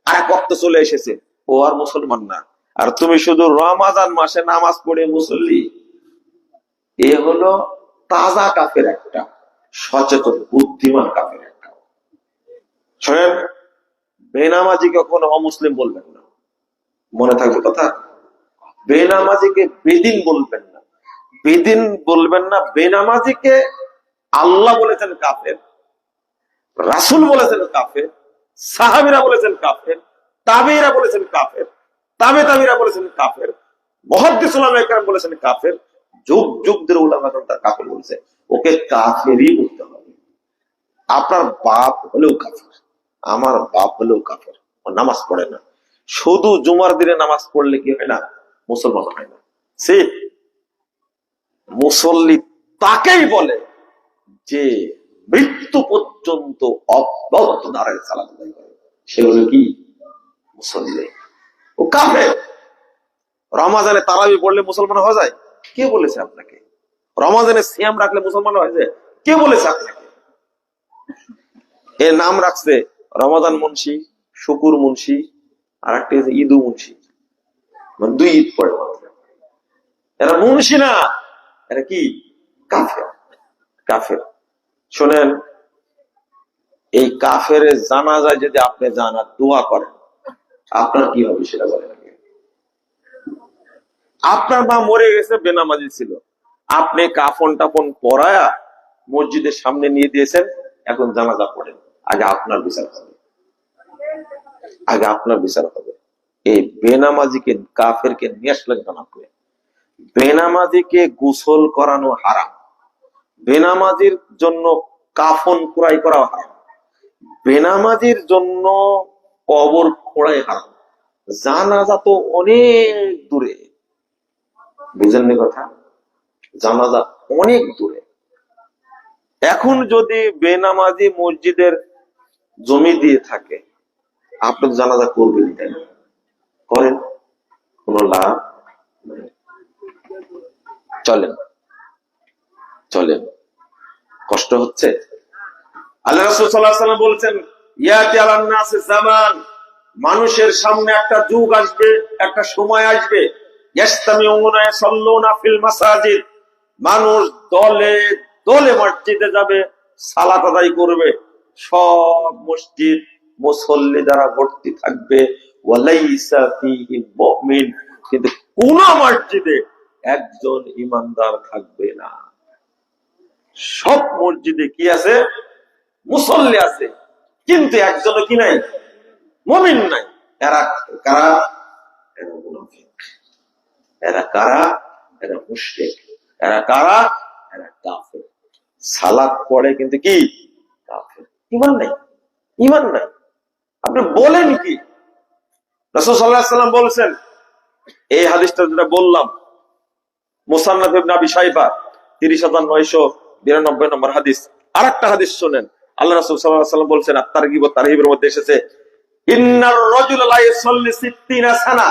আর এক ওয়াক্ত চলে এসেছে, ও আর মুসলমান না। আর তুমি শুধু রমাজান মাসে নামাজ পড়ে মুসল্লি, এ হলো তাজা কাফের একটা, সচেতন বুদ্ধিমান কাফের একটা। শোনেন, বেনামাজি কখনো অমুসলিম বলবেন না, মনে থাকবে কথা। বেনামাজিকে বেদিন বলবেন না, বেদিন বলবেন না। বেনামাজিকে আল্লাহ বলেছেন কাফের, রাসূল বলেছেন কাফের, সাহাবীরা বলেছেন কাফের, তাবেঈরা বলেছেন কাফের, তাবেঈরা বলেছেন কাফের, মুহাদ্দিস উলামায়ে কেরাম বলেছেন কাফের, যুগ যুগ ধরে উলামা কেরাম তার কাফের বলেছে। ওকে কাফেরই বলতে হবে। আপনার বাপ হলেও কাফের, আমার বাপ হলেও কাফের, ও নামাজ পড়ে না। শুধু জুমার দিনে নামাজ পড়লে কি হয় না, মুসলমান হয় না। সে মুসল্লি তাকেই বলে যে মৃত্যু পর্যন্ত অব্যাহত দাঁড়ায় সালাত আদায় করে, সে হলো কি মুসল্লি। ও কাফের। রমাজানে তারাবি পড়লে মুসলমান হয়ে যায়? কে বলেছে আপনাকে? রমাজানে সিয়াম রাখলে মুসলমান হয়ে যায়? কে বলেছে আপনাকে? এর নাম রাখছে রমাদান মুন্সি, শুকুর মুন্সি, আর একটা ঈদু মুন্সি, মানে 2 ঈদ পড়ে মাত্র। এরা মুন্সি না, এরা কি কাফের, কাফের। শোনেন, এই কাফের জানাজায় যদি আপনি জানা দোয়া করেন, আপনার কি হবে সেটা বলেন আগে। আপনার মা মরে গেছে, বেনামাজি ছিল, আপনি কাফন টাফন পরায়া মসজিদের সামনে নিয়ে দিয়েছেন, এখন জানাজা পড়েন, আগে আপনার বিচার হবে, আগে আপনার বিচার হবে। এই বেনামাজিকে কাফেরকে নিয়ে আসলেন কেন আপনি? বেনামাজিকে গোসল করানো হারাম, বেনামাজির জন্য কাফন ক্রয় করা হারাম, বেনামাজির জন্য কবর খোঁড়াই হারাম। জানাজা তো অনেক দূরে, বুঝেননি কথা? জানাজা অনেক দূরে। এখন যদি বেনামাজি মসজিদের জমি দিয়ে থাকে, আপনি তো জানাজা করবেন, তাই না? করেন, কোনো লাভ নাই। চলেন চলেন, কষ্ট হচ্ছে। আল্লাহ রাসূল সাল্লাল্লাহু আলাইহি ওয়াসাল্লাম বলছেন, ইয়াতি আলান নাসি জামান, মানুষের সামনে একটা যুগ আসবে, একটা সময় আসবে, ইয়াসতামিউনা ইয়াসাল্লুনা ফিল মাসাজিদ, মানুষ দলে দলে মসজিদে যাবে, সালাত আদায় করবে, সব মসজিদ মুসল্লি দ্বারা ভর্তি থাকবে, ওয়ালাইসা ফীহি মুমিন, কিন্তু কোন মসজিদে একজন ঈমানদার থাকবে না। সব মসজিদে কি আছে? মুসল্লি আছে, কিন্তু একজনও কি নাই? মুমিন নাই। এরা কারা? এরা মুনাফিক। এরা কারা? এরা মুশরিক। এরা কারা? এরা কাফের। সালাত পড়ে কিন্তু কি? কাফের। ঈমান নাই, ঈমান নাই। আপনি বলেন কি? রাসূল সাল্লাল্লাহু আলাইহি ওয়াসাল্লাম বলেছেন, এই হাদিসটা যেটা বললাম, মুসান্নাফ ইবনে আবি শাইবা ৩০,৯৯২ নম্বর হাদিস। আরেকটা হাদিস শুনেন, আল্লাহ রাসূল সাল্লাল্লাহু আলাইহি ওয়াসাল্লাম বলছেন, আত-তারগীব ওয়া তারহীবের মধ্যে এসেছে, ইন্নার রাজুলা লা ইউসাল্লি ৬০ সানা,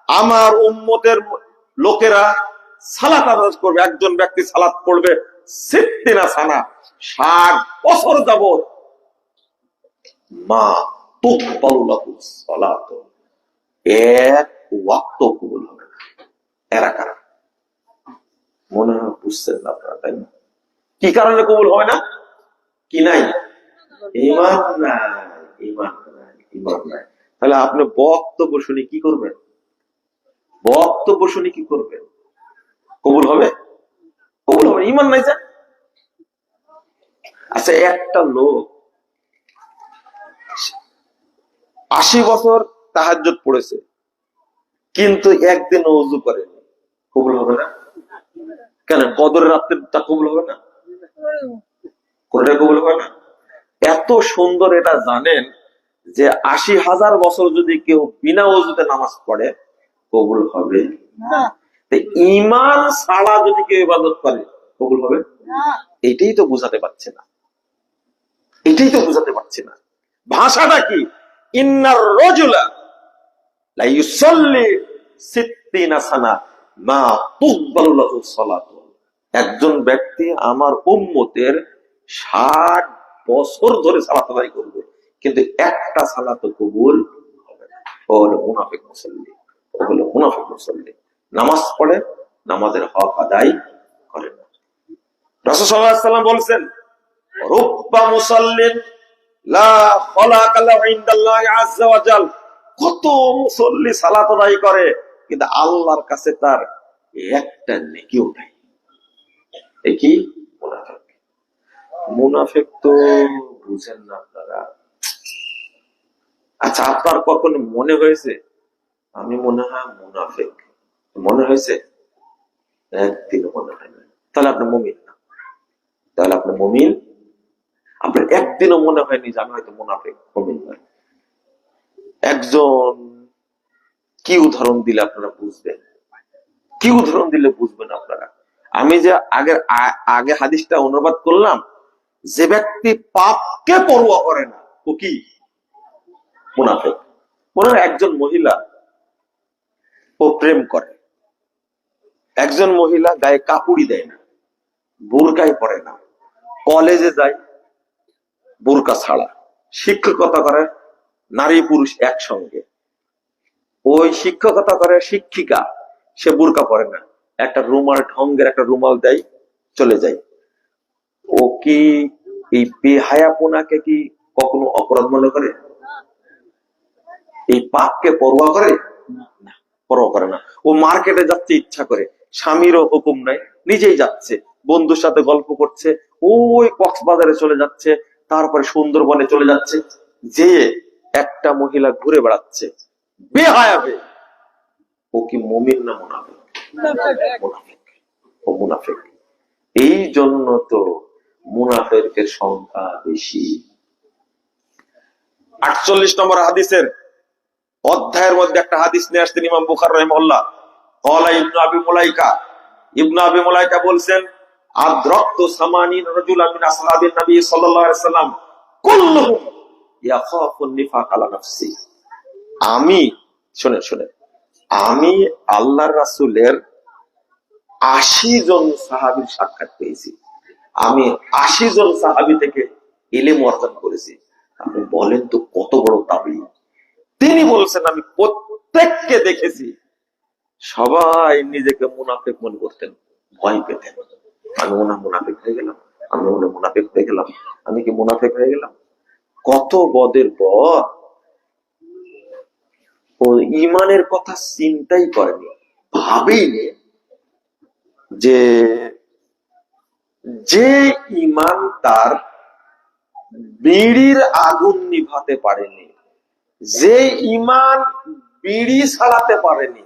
আমার উম্মতের লোকেরা সালাত আদায় করবে, একজন ব্যক্তি সালাত পড়বে ৬০ সানা, ৬০ বছর যাবত, মা তুকবালু লাহু সালাত, এক ওয়াক্ত কবুল হবে না। এরা কারা? মনে হয় বুঝছেন না আপনারা, তাই না? কি কারণে কবুল হবে না? কি নাই? ঈমান নাই, ঈমান নাই, ঈমান নাই। তাহলে আপনি বক্তব্য শুনে কি করবেন? বক্তব্য শুনে কি করবেন? কবুল হবে? কবুল হবে? ঈমান নাই যা। আচ্ছা, একটা লোক ৮০ বছর তাহাজ্জুদ পড়েছে, কিন্তু একদিন ওযু করেনি, কবুল হবে না? কেন? কদরের রাতটা কবুল হবে না? কোনটা কবুল হবে না? এত সুন্দর এটা জানেন যে ৮০,০০০ বছর যদি কেউ বিনা ওযুতে নামাজ পড়ে, কবুল হবে না। ঈমান ছাড়া যদি কেউ ইবাদত করে, কবুল হবে না। এটাই তো বুঝাতে পারছে না, এটাই তো বুঝাতে পারছে না। ভাষাটা কি? ইন্নার রাজুলা লা ইউসাল্লি ৬০ সানা মা তুকবালু লাহু সালাত, একজন ব্যক্তি আমার উম্মতের ৬০ বছর ধরে সালাত আদায় করবে, কিন্তু একটা সালাত কবুল হবে না। ও হলো মুনাফিক মুসল্লি, ও হলো মুনাফিক মুসল্লি। নামাজ পড়ে, নামাজের হক আদায় করে না। রাসূল সাল্লাল্লাহু আলাইহি ওয়াসাল্লাম বলেছেন, রুব্বা মুসাল্লিন লা খালাকা লাহু ইনদাল্লাহি আযজা ওয়া জাল, কত মুসল্লি সালাত আদায় করে, কিন্তু আল্লাহর কাছে তার একটা নেকিও নাই। এই কি? মুনাফিক। মুনাফিক তো বুঝেন না আপনারা। আচ্ছা, আপনার কখনো মনে হয়েছে আমি মনে হয় মুনাফিক? মনে হয়েছে? একদিনও মনে হয় না। তাহলে আপনি মুমিন না। তাহলে আপনি মুমিন। আপনার একদিনও মনে হয়নি যে আমি হয়তো মুনাফিক, মুমিন নয়। একজন কি উদাহরণ দিলে আপনারা বুঝবেন? কি উদাহরণ দিলে বুঝবেন আপনারা? আমি যে আগে হাদিসটা অনুবাদ করলাম, যে ব্যক্তি পাপকে পরোয়া করে না, ও কি? মুনাফিক। মনে হয় একজন মহিলা, ও প্রেম করে, একজন মহিলা গায়ে কাপড়ই দেয় না, বোরকাই পরে না, কলেজে যায় বোরকা ছাড়া, শিক্ষকতা করে নারী পুরুষ একসঙ্গে, ওই শিক্ষকতা করে শিক্ষিকা, সে বোরকা পরে না, একটা রুমাল, ঢঙ্গের একটা রুমাল দেয়, চলে যায়। ও কি এই বেহায়াপনাকে কি কখনো অপরাধ মনে করে? এই পাপকে পরোয়া করে না, পরোয়া করে না। ও মার্কেটে যাচ্ছে ইচ্ছা করে, স্বামীরও হুকুম নাই, নিজেই যাচ্ছে, বন্ধুর সাথে গল্প করছে, ওই কক্সবাজারে চলে যাচ্ছে, তারপরে সুন্দরবনে চলে যাচ্ছে, যে একটা মহিলা ঘুরে বেড়াচ্ছে বেহায়া হয়ে। ও কি মুমিন না মুনাফিক? মুনাফিক। ও মুনাফিক। এই জন্য তো মুনাফিকের সংখ্যা বেশি। ৪৮ নম্বর হাদিসের অধ্যায়ের মধ্যে একটা হাদিস নিয়ে আসতেন ইমাম বুখারী রাহিমাহুল্লাহ। ক্বালা ইবনে আবি মুলাইকা, ইবনে আবি মুলাইকা বলছেন, আদরাকতু সামানিন রাজুলান মিন আসহাবিন নবী সাল্লাল্লাহু আলাইহি ওয়াসাল্লাম কুল্লুহুম ইয়াখাফুন নিফাক আলা নাফসি। আমি শুনেন শুনেন, আমি আল্লাহর রাসূলের ৮০ জন সাহাবীর সাক্ষাৎ পেয়েছি। আমি ৮০ জন সাহাবী থেকে ইলম অর্জন করেছি। আপনি বলেন তো কত বড় দাবি। তিনি বলছেন আমি প্রত্যেককে দেখেছি, সবাই নিজেকে মুনাফিক মনে করতেন, ভয় পেতেন। আমি মনে মুনাফিক হয়ে গেলাম, আমি মনে মুনাফিক হয়ে গেলাম, আমি কি মুনাফিক হয়ে গেলাম। কত বদের পর ও ইমানের কথা চিন্তাই করেনি, ভাবেইনি যে যে ইমান তার বিড়ির আগুন নিভাতে পারেনি, যে ইমান বিড়ি ছাড়াতে পারেনি,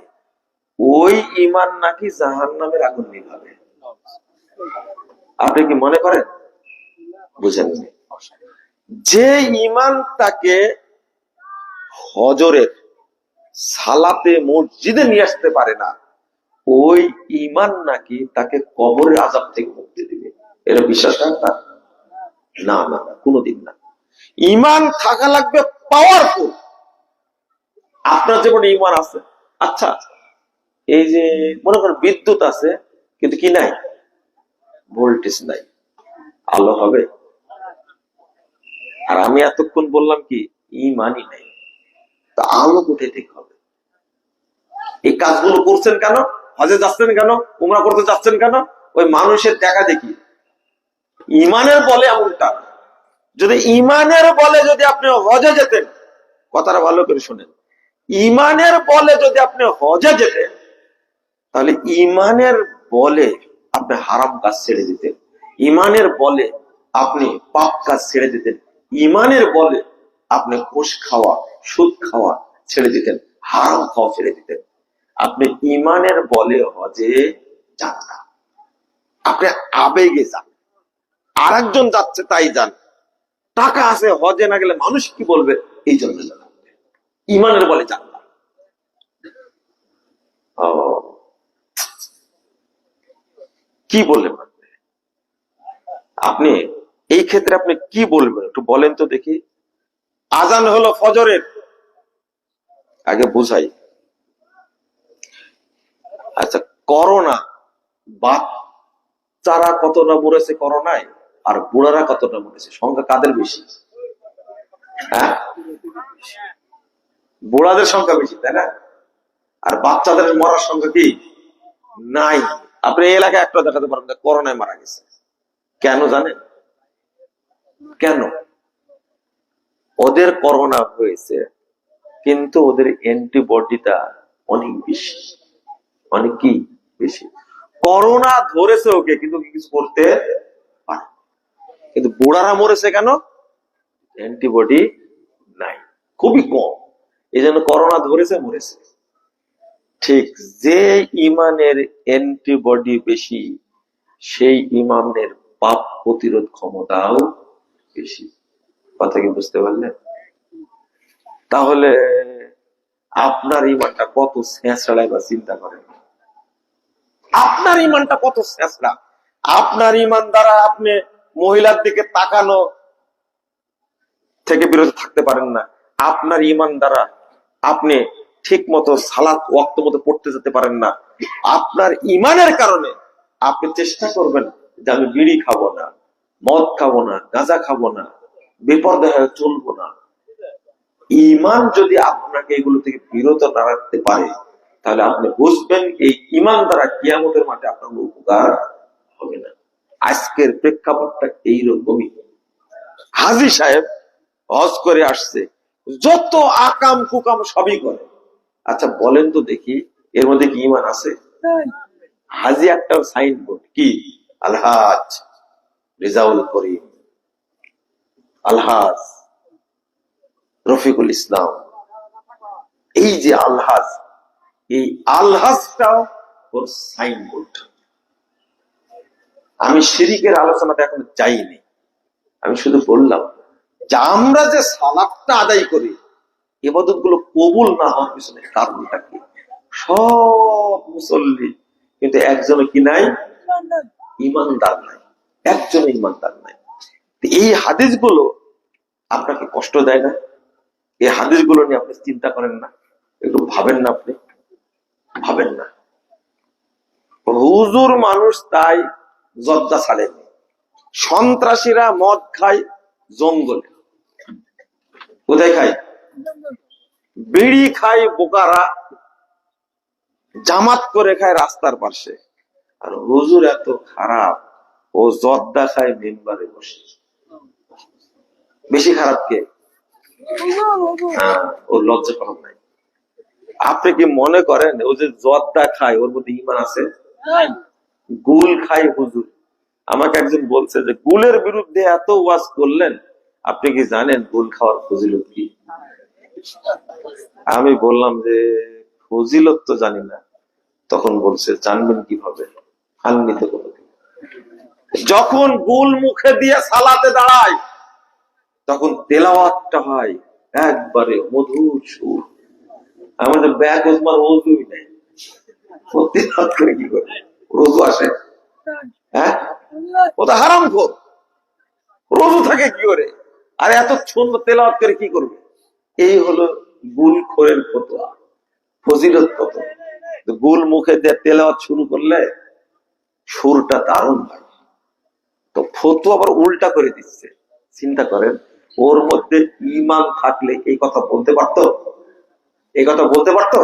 ওই ইমান নাকি জাহান্নামের আগুন নিভাবে। আপনি কি মনে করেন? বুঝেননি। যে ইমান তাকে হজরের সালাতে মসজিদে নিয়ে আসতে পারে না, ওই ইমান নাকি তাকে কবরের আযাব থেকে মুক্তি দিবে। এটা বিশ্বাস রাখতা? না না না, কোনোদিন না। ইমান থাকা লাগবে পাওয়ারফুল। আপনার যেমন ইমান আছে, আচ্ছা এই যে মনে করেন বিদ্যুৎ আছে কিন্তু কি নাই, ভোল্টেজ নাই, আলো হবে? আর আমি এতক্ষণ বললাম কি ইমানই নাই, তা আলো কোথায় থেকে হবে? এই কাজগুলো করছেন কেন? হজে যাচ্ছেন কেন? উমরা করতে যাচ্ছেন কেন? ওই মানুষের দেখা দেখি। ইমানের বলে এমনটা। যদি ইমানের বলে যদি আপনি হজে যেতেন, কথাটা ভালো করে শুনেন, ইমানের বলে যদি আপনি হজে যেতেন, তাহলে ইমানের বলে আপনি হারাম কাজ ছেড়ে দিতেন, ইমানের বলে আপনি পাপ কাজ ছেড়ে দিতেন, ইমানের বলে আপনি ঘুষ খাওয়া, সুদ খাওয়া ছেড়ে দিতেন, হারাম খাওয়া ছেড়ে দিতেন। আপনি ইমানের বলে হজে যান না, আপনি আবেগে যান। আর একজন যাচ্ছে তাই যান, টাকা আছে, হজে না গেলে মানুষ কি বলবে এই জন্য যান, ইমানের বলে যান না। কি বললেন আপনি এই ক্ষেত্রে? আপনি কি বলবেন একটু বলেন তো দেখি। আজান হলো ফজরের, আগে বুঝাই। আচ্ছা, করোনা, বাচ্চারা কতটা মরেছে করোনায় আর বুড়ারা কতটা মরেছে, সংখ্যা কাদের বেশি? হ্যাঁ, বুড়াদের সংখ্যা বেশি, তাই না? আর বাচ্চাদের মরার সংখ্যা কি নাই। আপনি এই এলাকায় একটা দেখাতে পারেন করোনায় মারা গেছে, কেন জানেন? কেন? ওদের করোনা হয়েছে কিন্তু ওদের অ্যান্টিবডিটা অনেক বেশি, অনেক কি বেশি। করোনা ধরেছে ওকে কিন্তু কিছু করতে পারে, কিন্তু বুড়ারা মরেছে কেন? অ্যান্টিবডি নাই, খুবই কম, এই জন্য করোনা ধরেছে মরেছে। ঠিক যে ইমানের অ্যান্টিবডি বেশি, সেই ইমানের পাপ প্রতিরোধ ক্ষমতাও বেশি। কথা কি বুঝতে পারলেন? তাহলে আপনার ইমানটা কত ছেঁচড়া এবার চিন্তা করেন। আপনার ইমানটা কত ছেঁচড়া। আপনার ইমান দ্বারা আপনি মহিলার দিকে তাকানো থেকে বিরত থাকতে পারেন না। আপনার ইমান দ্বারা আপনি ঠিক মতো সালাত ওয়াক্ত মতো পড়তে যেতে পারেন না। আপনার ইমানের কারণে আপনি চেষ্টা করবেন যে আমি বিড়ি খাবো না, মদ খাবো না, গাঁজা খাবো না, বিপর্দয় হয়ে চলবো না। ইমান যদি আপনাকে এগুলো থেকে বিরত না রাখতে পারে, তাহলে আপনি বুঝবেন এই ইমান দ্বারা কিয়ামতের মাঠে আপনার উপকার হবে না। আজকের প্রেক্ষাপটটা এইরকমই। হাজী সাহেব হজ করে আসছে, যত আকাম কুকাম সবই করে। আচ্ছা বলেন তো দেখি এর মধ্যে কি ইমান আছে? হাজী একটা সাইনবোর্ড, কি আলহাজ রেজাউল করিম, আলহাজ রফিকুল ইসলাম, এই যে আলহাজ, এই আলহাজটাও ওর সাইনবোর্ড। আমি শিরিকের আলোচনাতে এখন যাইনি, আমি শুধু বললাম যে আমরা যে সালাতটা আদায় করি, ইবাদত গুলো কবুল না হওয়ার পিছনে কারণটা কি? সব মুসল্লি কিন্তু একজনও কি নাই, ইমানদার নাই, একজন ইমানদার নাই। এই হাদিসগুলো আপনাকে কষ্ট দেয় না? এই হাদিসগুলো নিয়ে আপনি চিন্তা করেন না? একটু ভাবেন না? আপনি ভাবেন না? হুজুর মানুষ তাই জর্দা ছাড়েনি। সন্ত্রাসীরা মদ খায় জঙ্গলে, কোথায় খায়? বিড়ি খায় বোকারা, জামাত করে খায় রাস্তার পাশে। আর হুজুর এত খারাপ, ও জর্দা খায় মেম্বারে বসে। বেশি খারাপ কে? ওর লজ্জা করব নাই। আপনি কি মনে করেন ও যে জর্দা খায় ওর মধ্যে ইমান আছে? গুল খায় হুজুর। আমাকে একজন বলছে যে গুলের বিরুদ্ধে এত ওয়াজ করলেন, আপনি কি জানেন গুল খাওয়ার ফজিলত কি? আমি বললাম যে ফজিলত তো জানি না। তখন বলছে জানবেন কিভাবে? আনবিত করে। যখন গুল মুখে দিয়ে সালাতে দাঁড়ায় তখন তেলাওয়াতটা হয় একবারে মধুর সুর। আমাদের ব্যাগ ওসমান ওজুই নেই, তেলাওয়াত করে কি করে? রোজু আসে? হ্যাঁ, ও তো হারামখোর, রোজু থাকে কি করে? আর এত সুন্দর তেলাওয়াত করে কি করবে? এই হলো গুলখোরের ফতোয়া, ফজিলত কত। গুল মুখে দিয়ে তেলাওয়াত শুরু করলে সুরটা দারুণ হয়। তো ফতোয়া আবার উল্টা করে দিচ্ছে। চিন্তা করেন, ওর মধ্যে ঈমান থাকলে এই কথা বলতে পারতো? এই কথা বলতে পারতো?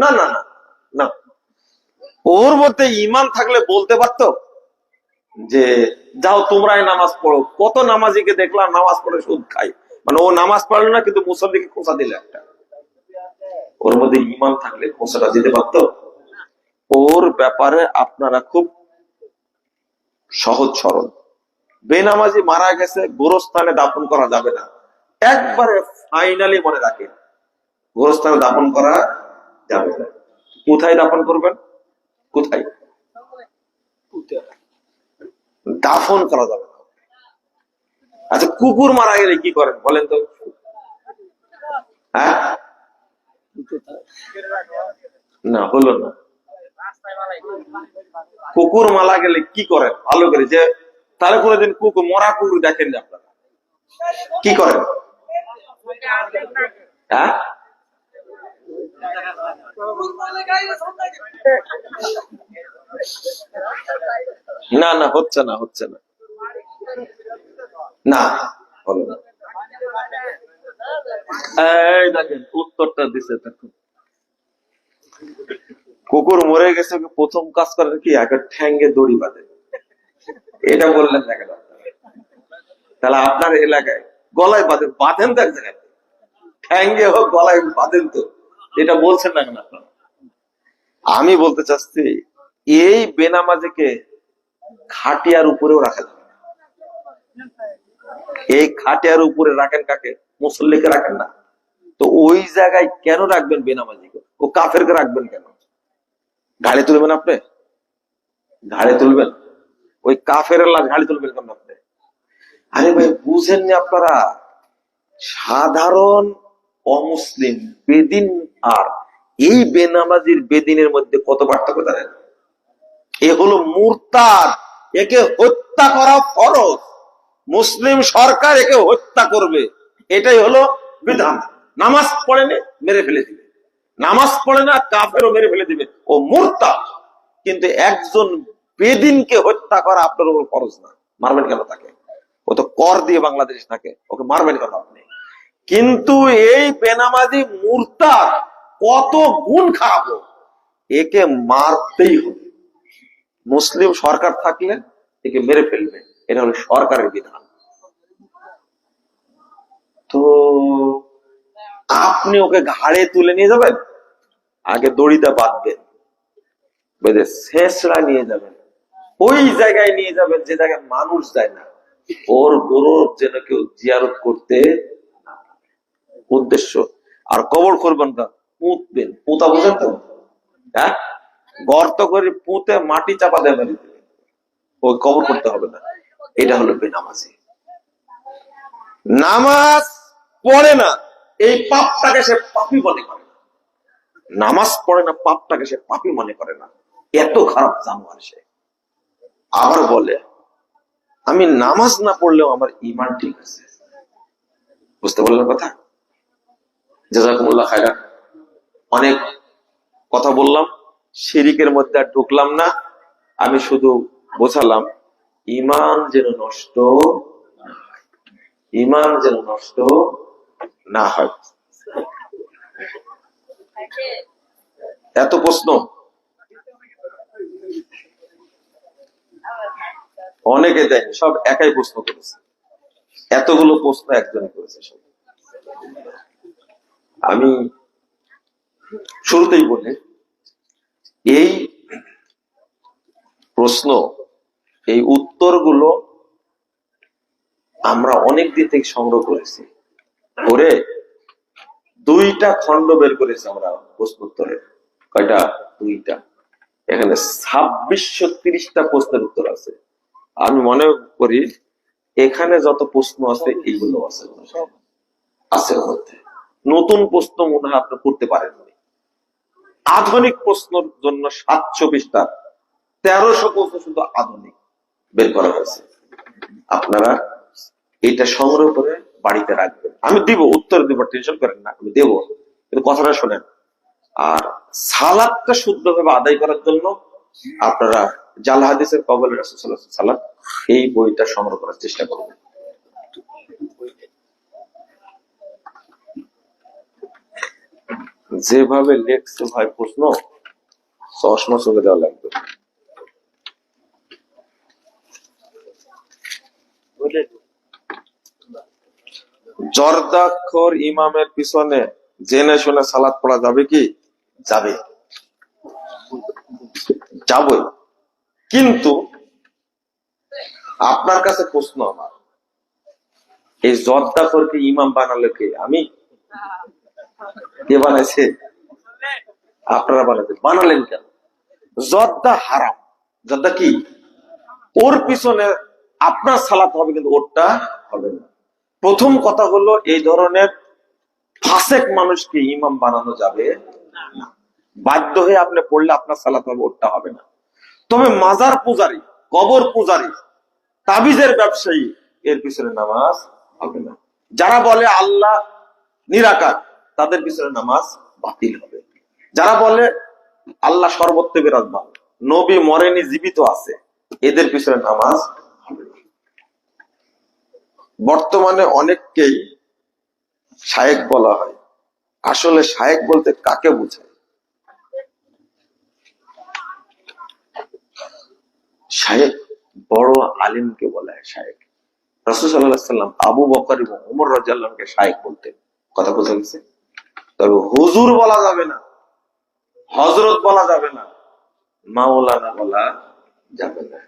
না না না না। ওর মধ্যে ঈমান থাকলে বলতে পারতো যে যাও তোমরাই নামাজ পড়ো। কত নামাজিকে দেখলাম নামাজ পড়ে সুদ খাই, মানে ও নামাজ পড়লো না কিন্তু মুসল্লিকে খোঁচা দিলে একটা। ওর মধ্যে ঈমান থাকলে খোঁচাটা দিতে পারতো? ওর ব্যাপারে আপনারা খুব সহজ সরল। বেনামাজি মারা গেছে, গোরস্থানে দাফন করা যাবে না, একবারে ফাইনালি মনে রাখেন, গোরস্থানে দাফন করা যাবে না। কোথায় দাফন করবেন? কোথায় দাফন করা যাবে না? আচ্ছা, কুকুর মারা গেলে কি করেন বলেন তো? হ্যাঁ, না হলো না। কুকুর মারা গেলে কি করেন ভালো করে? যে তাহলে কোনোদিন কুকুর, মরা কুকুর দেখেন না আপনারা, কি করেন? হ্যাঁ, না না, হচ্ছে না, হচ্ছে না, না হলো না। এই দেখেন উত্তরটা দিছে। কুকুর মরে গেছে, প্রথম কাজ করেন কি? আগে ঠ্যাঙ্গে দড়ি বাঁধে। এটা বললেন না কেন? তাহলে আপনার এলাকায় গলায় বাঁধেন, বাঁধেন তো এক জায়গায়, ঠ্যাঙ্গে হোক গলায় বাঁধেন তো। এটা বলছেন না কেন আপনারা? আমি বলতে চাচ্ছি এই বেনামাজিকে খাটিয়ার উপরেও রাখা যাবে না। এই খাটিয়ার উপরে রাখেন কাকে? মুসল্লিকে রাখেন না তো। ওই জায়গায় কেন রাখবেন বেনামাজিকে? ও কাফেরকে রাখবেন কেন? ঘাড়ে তুলবেন আপনি? ঘাড়ে তুলবেন? ওই কাফের লাশ ঘাড়ে তুলবেন কেন আপনি? আরে ভাই, বুঝেননি আপনারা? সাধারণ অমুসলিম বেদিন আর এই বেনামাজির বেদিনের মধ্যে কত পার্থক্য জানেন? এ হলো মুরতাদ, একে হত্যা করা ফরজ। মুসলিম সরকার একে হত্যা করবে, এটাই হলো বিধান। নামাজ পড়েনি মেরে ফেলে দিবে, নামাজ পড়ে না কাফেরও মেরে ফেলে দিবে, ও মুরতাদ। কিন্তু একজন বেদিনকে হত্যা করা আপনার উপর ফরজ না। মারবেন কেন তাকে? ও তো কর দিয়ে বাংলাদেশে থাকে, ওকে মারবেন কেন আপনি? কিন্তু এই বেনামাজি মুরতাদ কত গুণ খারাপ, একে মারতেই হবে। মুসলিম সরকার থাকলে একে মেরে ফেলবে, এটা হলো সরকারের বিধান। তো আপনি ওকে ঘাড়ে তুলে নিয়ে যাবেন, আগে দড়িটা বাঁধবেন, বেঁধে শেষরা নিয়ে যাবেন, ওই জায়গায় নিয়ে যাবেন যে জায়গায় মানুষ যায় না। ওর গৌরব যেন কেউ জিয়ারত করতে উদ্দেশ্য। আর কবর করবেন না, পুঁতবেন। পুঁতা বোঝেন তো? হ্যাঁ, গর্ত করে পুঁতে মাটি চাপা দেয় মেরে দেবে, ওই কবর করতে হবে না। এটা হলো বেনামাজি। নামাজ পড়ে না এই পাপটাকে সে পাপী মনে করে না। নামাজ পড়ে না পাপটাকে সে পাপী মনে করে না। এত খারাপ জানোয়ার সে। আবার বলে আমি নামাজ না পড়লেও আমার ঈমান ঠিক আছে। বুঝতে পারলেন কথা? জাযাকুমুল্লাহ খায়রান। অনেক কথা বললাম, শিরিকের মধ্যে আর ঢুকলাম না। আমি শুধু বোঝালাম ঈমান যেন নষ্ট, ঈমান যেন নষ্ট না হয়। এত প্রশ্ন অনেকে দেয়, সব একাই প্রশ্ন করেছে। এতগুলো প্রশ্ন একজনে করেছে সব। আমি শুরুতেই বলি, এই প্রশ্ন, এই উত্তরগুলো আমরা অনেক দিন থেকে সংগ্রহ করেছি, করে 2টা খণ্ড বের করেছি আমরা প্রশ্ন উত্তরের। কয়টা? 2টা। এখানে 2630টা প্রশ্নের উত্তর আছে। আমি মনে করি এখানে যত প্রশ্ন আছে এইগুলো আছে, আছে মধ্যে। নতুন প্রশ্ন মনে হয় আপনি করতে পারেন। আধুনিক প্রশ্নের জন্য 700 পৃষ্ঠা, 1300 প্রশ্ন শুধু আধুনিক বের করা হয়েছে। আপনারা এটা সংগ্রহ করে বাড়িতে রাখবেন। আমি দিব, উত্তর দিব, টেনশন করেন না, আমি দেবো, কিন্তু কথাটা শোনেন। আর সালাদটা শুদ্ধভাবে আদায় করার জন্য আপনারা জাল হাদিসের কবলে রাসূল সাল্লাল্লাহু আলাইহি ওয়াসাল্লাম এই বইটা সংগ্রহ করার চেষ্টা করবেন। যেভাবে লেখছে ভাই প্রশ্ন, চশমা চোখে দেওয়া লাগবে। জর্দাক্ষর ইমামের পিছনে জেনে শুনে সালাত পড়া যাবে কি? যাবে, যাবে। কিন্তু আপনার কাছে প্রশ্ন আমার, এই জর্দাক্ষরকে ইমাম বানালে কে? আমি? কে বানাইছে? আপনারা বানাতে, বানালেন কেন? জর্দা হারাম। জর্দা কি? ওর পিছনে আপনার সালাত হবে, কিন্তু ওরটা হবে না। প্রথম কথা হলো, এই ধরনের ফাসেক মানুষকে ইমাম বানানো যাবে না। বাধ্য হয়ে আপনি পড়লে আপনার সালাত হবে, ওরটা হবে না। তবে মাজার পূজারী, কবর পূজারী, তাবিজের ব্যবসায়ী, এর পিছনে নামাজ হবে না। যারা বলে আল্লাহ নিরাকার, তাদের পিছনে নামাজ বাতিল হবে। যারা বলে আল্লাহ সর্বত্র বিরাজমান, নবী মরেনি, জীবিত আছে, এদের পিছনে নামাজ হবে না। বর্তমানে অনেককেই শায়েখ বলা হয়। আসলে শায়েখ বলতে কাকে বোঝায়? শায়েখ বড় আলিমকে বলা হয় শায়েখ। রাসূল সাল্লাল্লাহু আলাইহি ওয়াসাল্লাম আবু বকর এবং ওমর রাদিয়াল্লাহু আনহুকে শায়েখ বলতেন। কথা বোঝা গেছে? তবে হুজুর বলা যাবে না, হযরত বলা যাবে না, মাওলানা বলা যাবে না।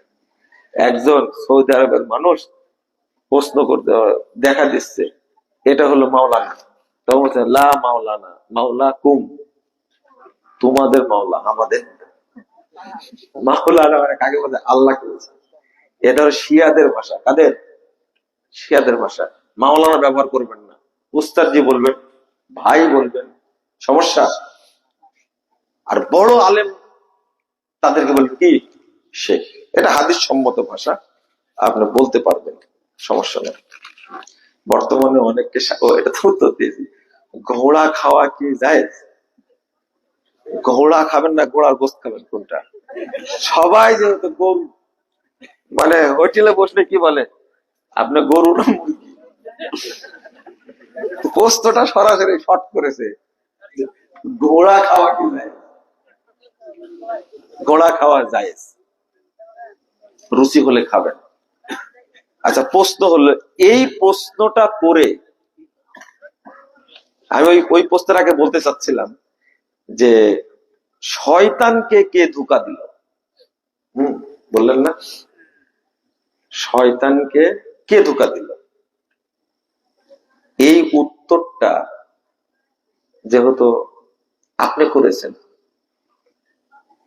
একজন সৌদি আরবের মানুষ প্রশ্ন করতে দেখা দিচ্ছে, এটা হলো মাওলানা। তখন বলছে লা মাওলানা, মাওলা কুম, তোমাদের মাওলা, আমাদের মাওলানা মানে কাকে বলছে? আল্লাহকে বলছে। এটা হলো শিয়াদের ভাষা। কাদের? শিয়াদের ভাষা। মাওলানা ব্যবহার করবেন না, উস্তাদজি বলবেন, ভাই বলবেন, সমস্যা। আর বড় আলেম তাদেরকে বলবেন কি? শেখ। এটা হাদিস সম্মত ভাষা, আপনি বলতে পারবেন, সমস্যা নেই। বর্তমানে অনেককে এটা তো উত্তর দিয়েছি, ঘোড়া খাওয়া কি জায়েজ? ঘোড়া খাবেন না ঘোড়ার গোশত খাবেন, কোনটা? সবাই যেহেতু গরু, মানে হোটেলে বসলে কি বলে, আপনি গরু না মুরগি? প্রশ্নটা সরাসরি শর্ট করেছে, ঘোড়া খাওয়া কি জায়েজ? ঘোড়া খাওয়া জায়েজ, রুচি হলে খাবেন। আচ্ছা, প্রশ্ন হলো, এই প্রশ্নটা করে আমি ওই প্রশ্নের আগে বলতে চাচ্ছিলাম যে শয়তানকে কে ধোঁকা দিল? বললেন না, শয়তানকে কে ধোঁকা দিল? এই উত্তরটা যেহেতু আপনি করেছেন,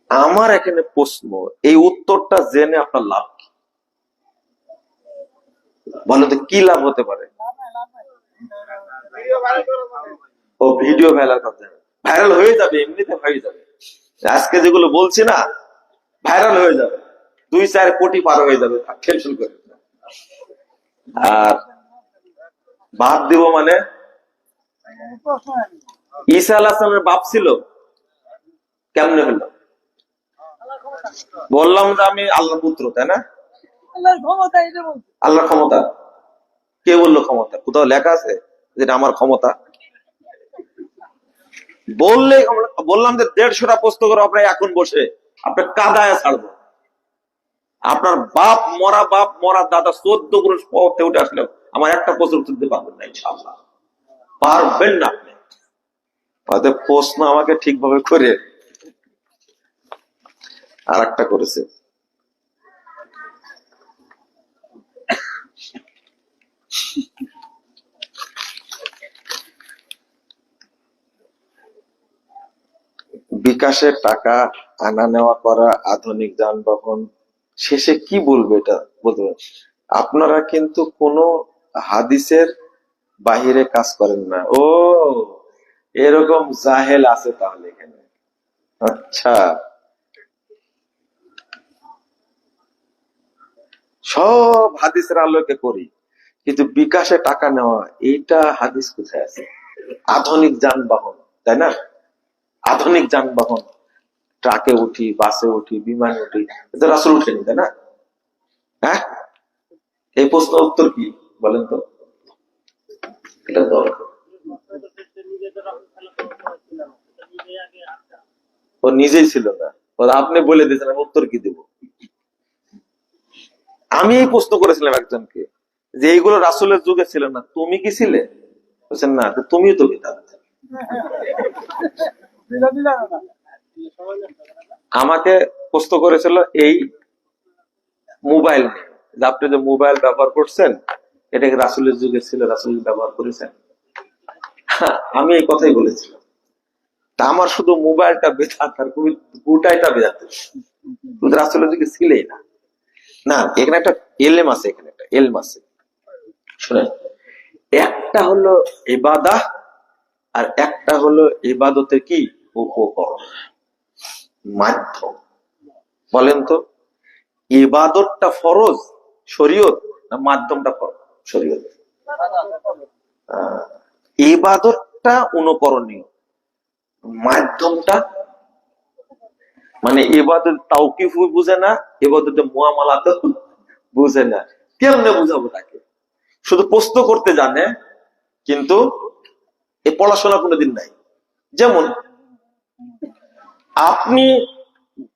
আমার এখানে প্রশ্ন, এই উত্তরটা জেনে আপনার লাভ কি? বলো তো, কি লাভ হতে পারে? ও ভিডিও ভাইরাল হয়ে যাবে, এমনিতে হয়ে যাবে। আজকে যেগুলো বলছি না, ভাইরাল হয়ে যাবে। 2-4 কোটি পার হয়ে যাবে, টেনশন করে। আর বাপ দিব মানে ঈসা আলাইহিস সালামের বাপ ছিল, কেমনে হলো? বললাম যে আমি আল্লাহর পুত্র, তাই না? আল্লাহর ক্ষমতা কে বললো? ক্ষমতা কোথাও লেখা আছে যেটা আমার ক্ষমতা? বললে বললাম যে 150টা প্রশ্ন করে আপনার এখন বসে আপনার কাদায় ছাড়বো। আপনার বাপ মরা দাদা 14 পুরুষ পথে উঠে আসলেও আমার একটা প্রশ্ন উত্তর দিতে পারবেন না, ইনশাআল্লাহ পারবেন না আপনি। হয়তো প্রশ্ন আমাকে ঠিকভাবে করে আর একটা করেছে। বিকাশের টাকা আনা নেওয়া করা, আধুনিক যানবাহন, শেষে কি বলবে এটা বলতে পারেন? আপনারা কিন্তু কোন হাদিসের বাহিরে কাজ করেন না। ও এরকম জাহেল আছে তাহলে এখানে। আচ্ছা, সব হাদিসের আলোকে করি, কিন্তু বিকাশে টাকা নেওয়া এইটা হাদিস কোথায় আছে? আধুনিক যানবাহন, তাই না? আধুনিক যানবাহন, ট্রাকে উঠি, বাসে উঠি, বিমানে উঠি, এটা রাসূল উঠেনি, তাই না? হ্যাঁ, এই প্রশ্ন উত্তর কি বলেন তো? এটা দরকার। ও নিজেই ছিল না, আপনি বলে দিয়েছেন, আমি উত্তর কি দেব? আমি এই প্রশ্ন করেছিলাম একজনকে যে এইগুলো রাসূলের যুগে ছিল না, তুমি কি ছিলে? বলছেন না, তুমিও তো বিদআত। আমাকে প্রশ্ন করেছিল এই মোবাইল নিয়ে, যে আপনি যে মোবাইল ব্যবহার করছেন এটা কি রাসূলের যুগে ছিল, রাসূল ব্যবহার করেছেন? আমি এই কথাই বলেছিলাম। তা আমার শুধু মোবাইলটা বেদাত আর গোটাইটা বেদাত, রাসূলের যুগে ছিলই না। না, এখানে একটা এলেম আছে, এখানে একটা এলম আছে, শুনেন। একটা হলো ইবাদাহ আর একটা হলো ইবাদতের কি উপকরণ, মাধ্যম। বলেন তো, ইবাদতটা ফরজ শরীয়ত না মাধ্যমটা ফরজ শরীয়ত? ইবাদতটা অনুকরণীয়, মাধ্যমটা মানে ইবাদত তাওকিফ বুঝে না, ইবাদতে মুআমালাত বুঝে না। কেমনে বুঝাবো তাকে? শুধু প্রশ্ন করতে জানে, কিন্তু এই পড়াশোনা কোনোদিন নাই। যেমন আপনি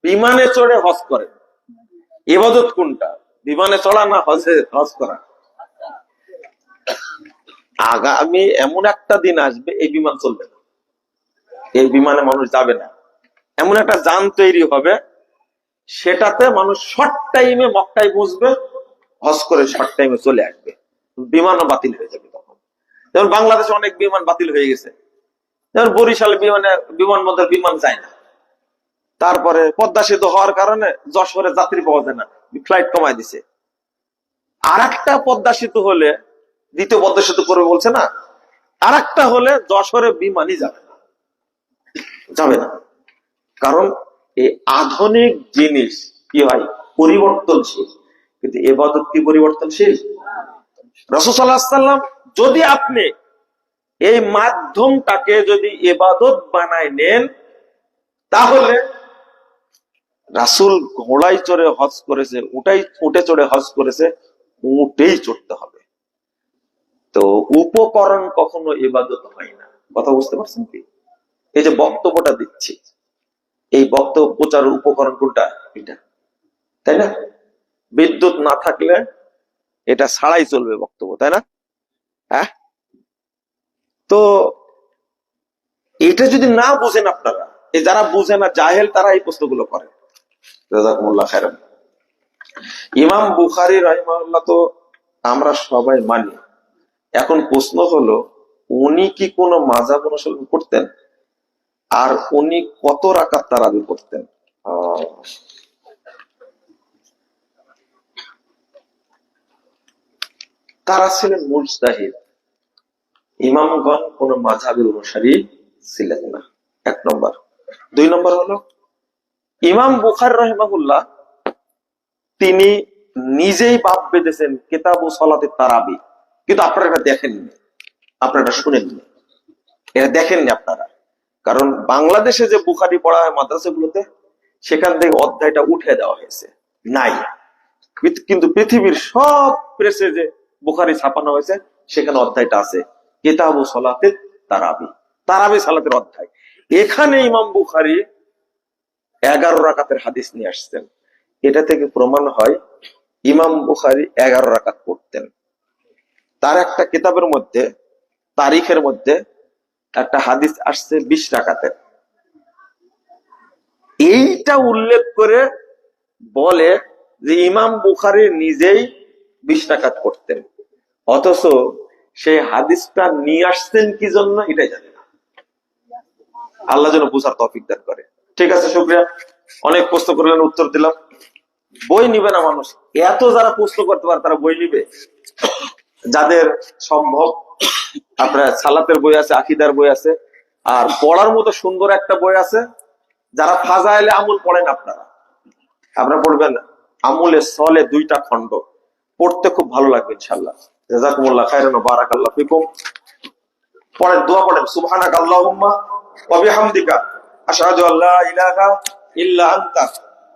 বিমানে চড়ে হজ করেন, ইবাদত কোনটা? বিমানে চড়া না হজ করা? আগামী এমন একটা দিন আসবে এই বিমান চলবে না, এই বিমানে মানুষ যাবে না, এমন একটা যান তৈরি হবে সেটাতে মানুষ শর্ট টাইমে মক্কায় পৌঁছবে, হজ করে শর্ট টাইমে চলে আসবে, বিমানও বাতিল হয়ে যাবে তখন। যেমন বাংলাদেশে অনেক বিমান বাতিল হয়ে গেছে, যেমন বরিশাল বিমানবন্দর বিমান যায় না, তারপরে পদ্মা সেতু হওয়ার কারণে যশোরে যাত্রী পাওয়া যায় না, ফ্লাইট কমায় দিছে। আর একটা পদ্মা সেতু হলে, দ্বিতীয় পদ্মা সেতু করবে বলছে না, আর একটা হলে যশোরে বিমানই যাবে না, যাবে না। কারণ এই আধুনিক জিনিস কি হয়, পরিবর্তনশীল, কিন্তু ইবাদত কি পরিবর্তনশীল? রাসূল সাল্লাল্লাহু আলাইহি ওয়াসাল্লাম যদি আপনি এই মাধ্যমটাকে যদি ইবাদত বানায় নেন, তাহলে রাসূল ঘোড়ায় চড়ে হজ করেছে, উটে চড়ে হজ করেছে, উটেই চড়তে হবে। তো উপকরণ কখনো ইবাদত হয় না। কথা বুঝতে পারছেন কি? এই যে বক্তব্যটা দিচ্ছি, এই বক্তব্য প্রচার উপকরণ কোনটা? এটা, তাই না? বিদ্যুৎ না থাকলে এটা ছাড়াই চলবে বক্তব্য, তাই না? হ্যাঁ, তো এটা যদি না বুঝেন আপনারা, এই যারা বুঝে না জাহেল, তারা এই প্রশ্নগুলো করে। জাযাকুমুল্লাহ খাইরান। ইমাম বুখারী রাহিমাহুল্লাহ তো আমরা সবাই মানি। এখন প্রশ্ন হলো, উনি কি কোন মাযহাব অনুসরণ করতেন? আর উনি কত রাকাত তারাবি করতেন? তারা ছিলেন মুজতাহিদ, ইমামগণ কোন মাযহাবের অনুসারী ছিলেন না, 1 নম্বর। 2 নম্বর হলো, ইমাম বুখারী রাহিমাহুল্লাহ তিনি নিজেই বাপ বেঁধেছেন কিতাব ও সলাতে তারাবি, কিন্তু আপনারা এটা দেখেননি, আপনারা এটা শুনেননি, এটা দেখেননি আপনারা। কারণ বাংলাদেশে যে বুখারি পড়া হয় মাদ্রাসাগুলোতে, সেখান থেকে অধ্যায়টা উঠে দেওয়া হয়েছে, নাই। কিন্তু পৃথিবীর সব প্রেসে যে বুখারি ছাপানো হয়েছে সেখানে অধ্যায়টা আছে, কিতাব ও সলাতে তারাবি, তারাবি সালাতের অধ্যায়। এখানে ইমাম বুখারী 11 রাকাতের হাদিস নিয়ে আসছেন। এটা থেকে প্রমাণ হয় ইমাম বুখারী 11 রাকাত পড়তেন। তার একটা কিতাবের মধ্যে, তারিখের মধ্যে একটা হাদিস আসছে 20 রাকাতের। এইটা উল্লেখ করে বলে যে ইমাম বুখারী নিজেই 20 রাকাত পড়তেন, অথচ সেই হাদিসটা নিয়ে আসছেন কি জন্য এটাই জানে না। আল্লাহ যেন বুঝার তৌফিক দান করে। ঠিক আছে, শুকরিয়া। অনেক প্রশ্ন করলেন, উত্তর দিলাম। বই নিবে না মানুষ, এত যারা প্রশ্ন করতে পারে তারা বই নিবে? যাদের সম্ভব, আপনার সালাতের বই আছে, আকিদার বই আছে, আর পড়ার মতো সুন্দর একটা বই আছে। যারা ফাজাইলে আমল পড়েন, আপনারা পড়বেন আমলে সলে 2টা খণ্ড, পড়তে খুব ভালো লাগবে ইনশাআল্লাহ। জাযাকুমুল্লাহ খাইরান ওয়া বারাকাল্লাহু ফিকুম। পড়েন, দোয়া পড়েন, সুবহানাকা আল্লাহুম্মা ওয়া বিহামদিকা আশহাদু আল্লা ইলাহা ইল্লা আনতা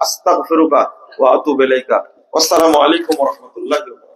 আস্তাগফিরুকা ওয়া আতুবু ইলাইকা। আসসালামু আলাইকুম ওয়া রাহমাতুল্লাহি ওয়া বারাকাতুহু।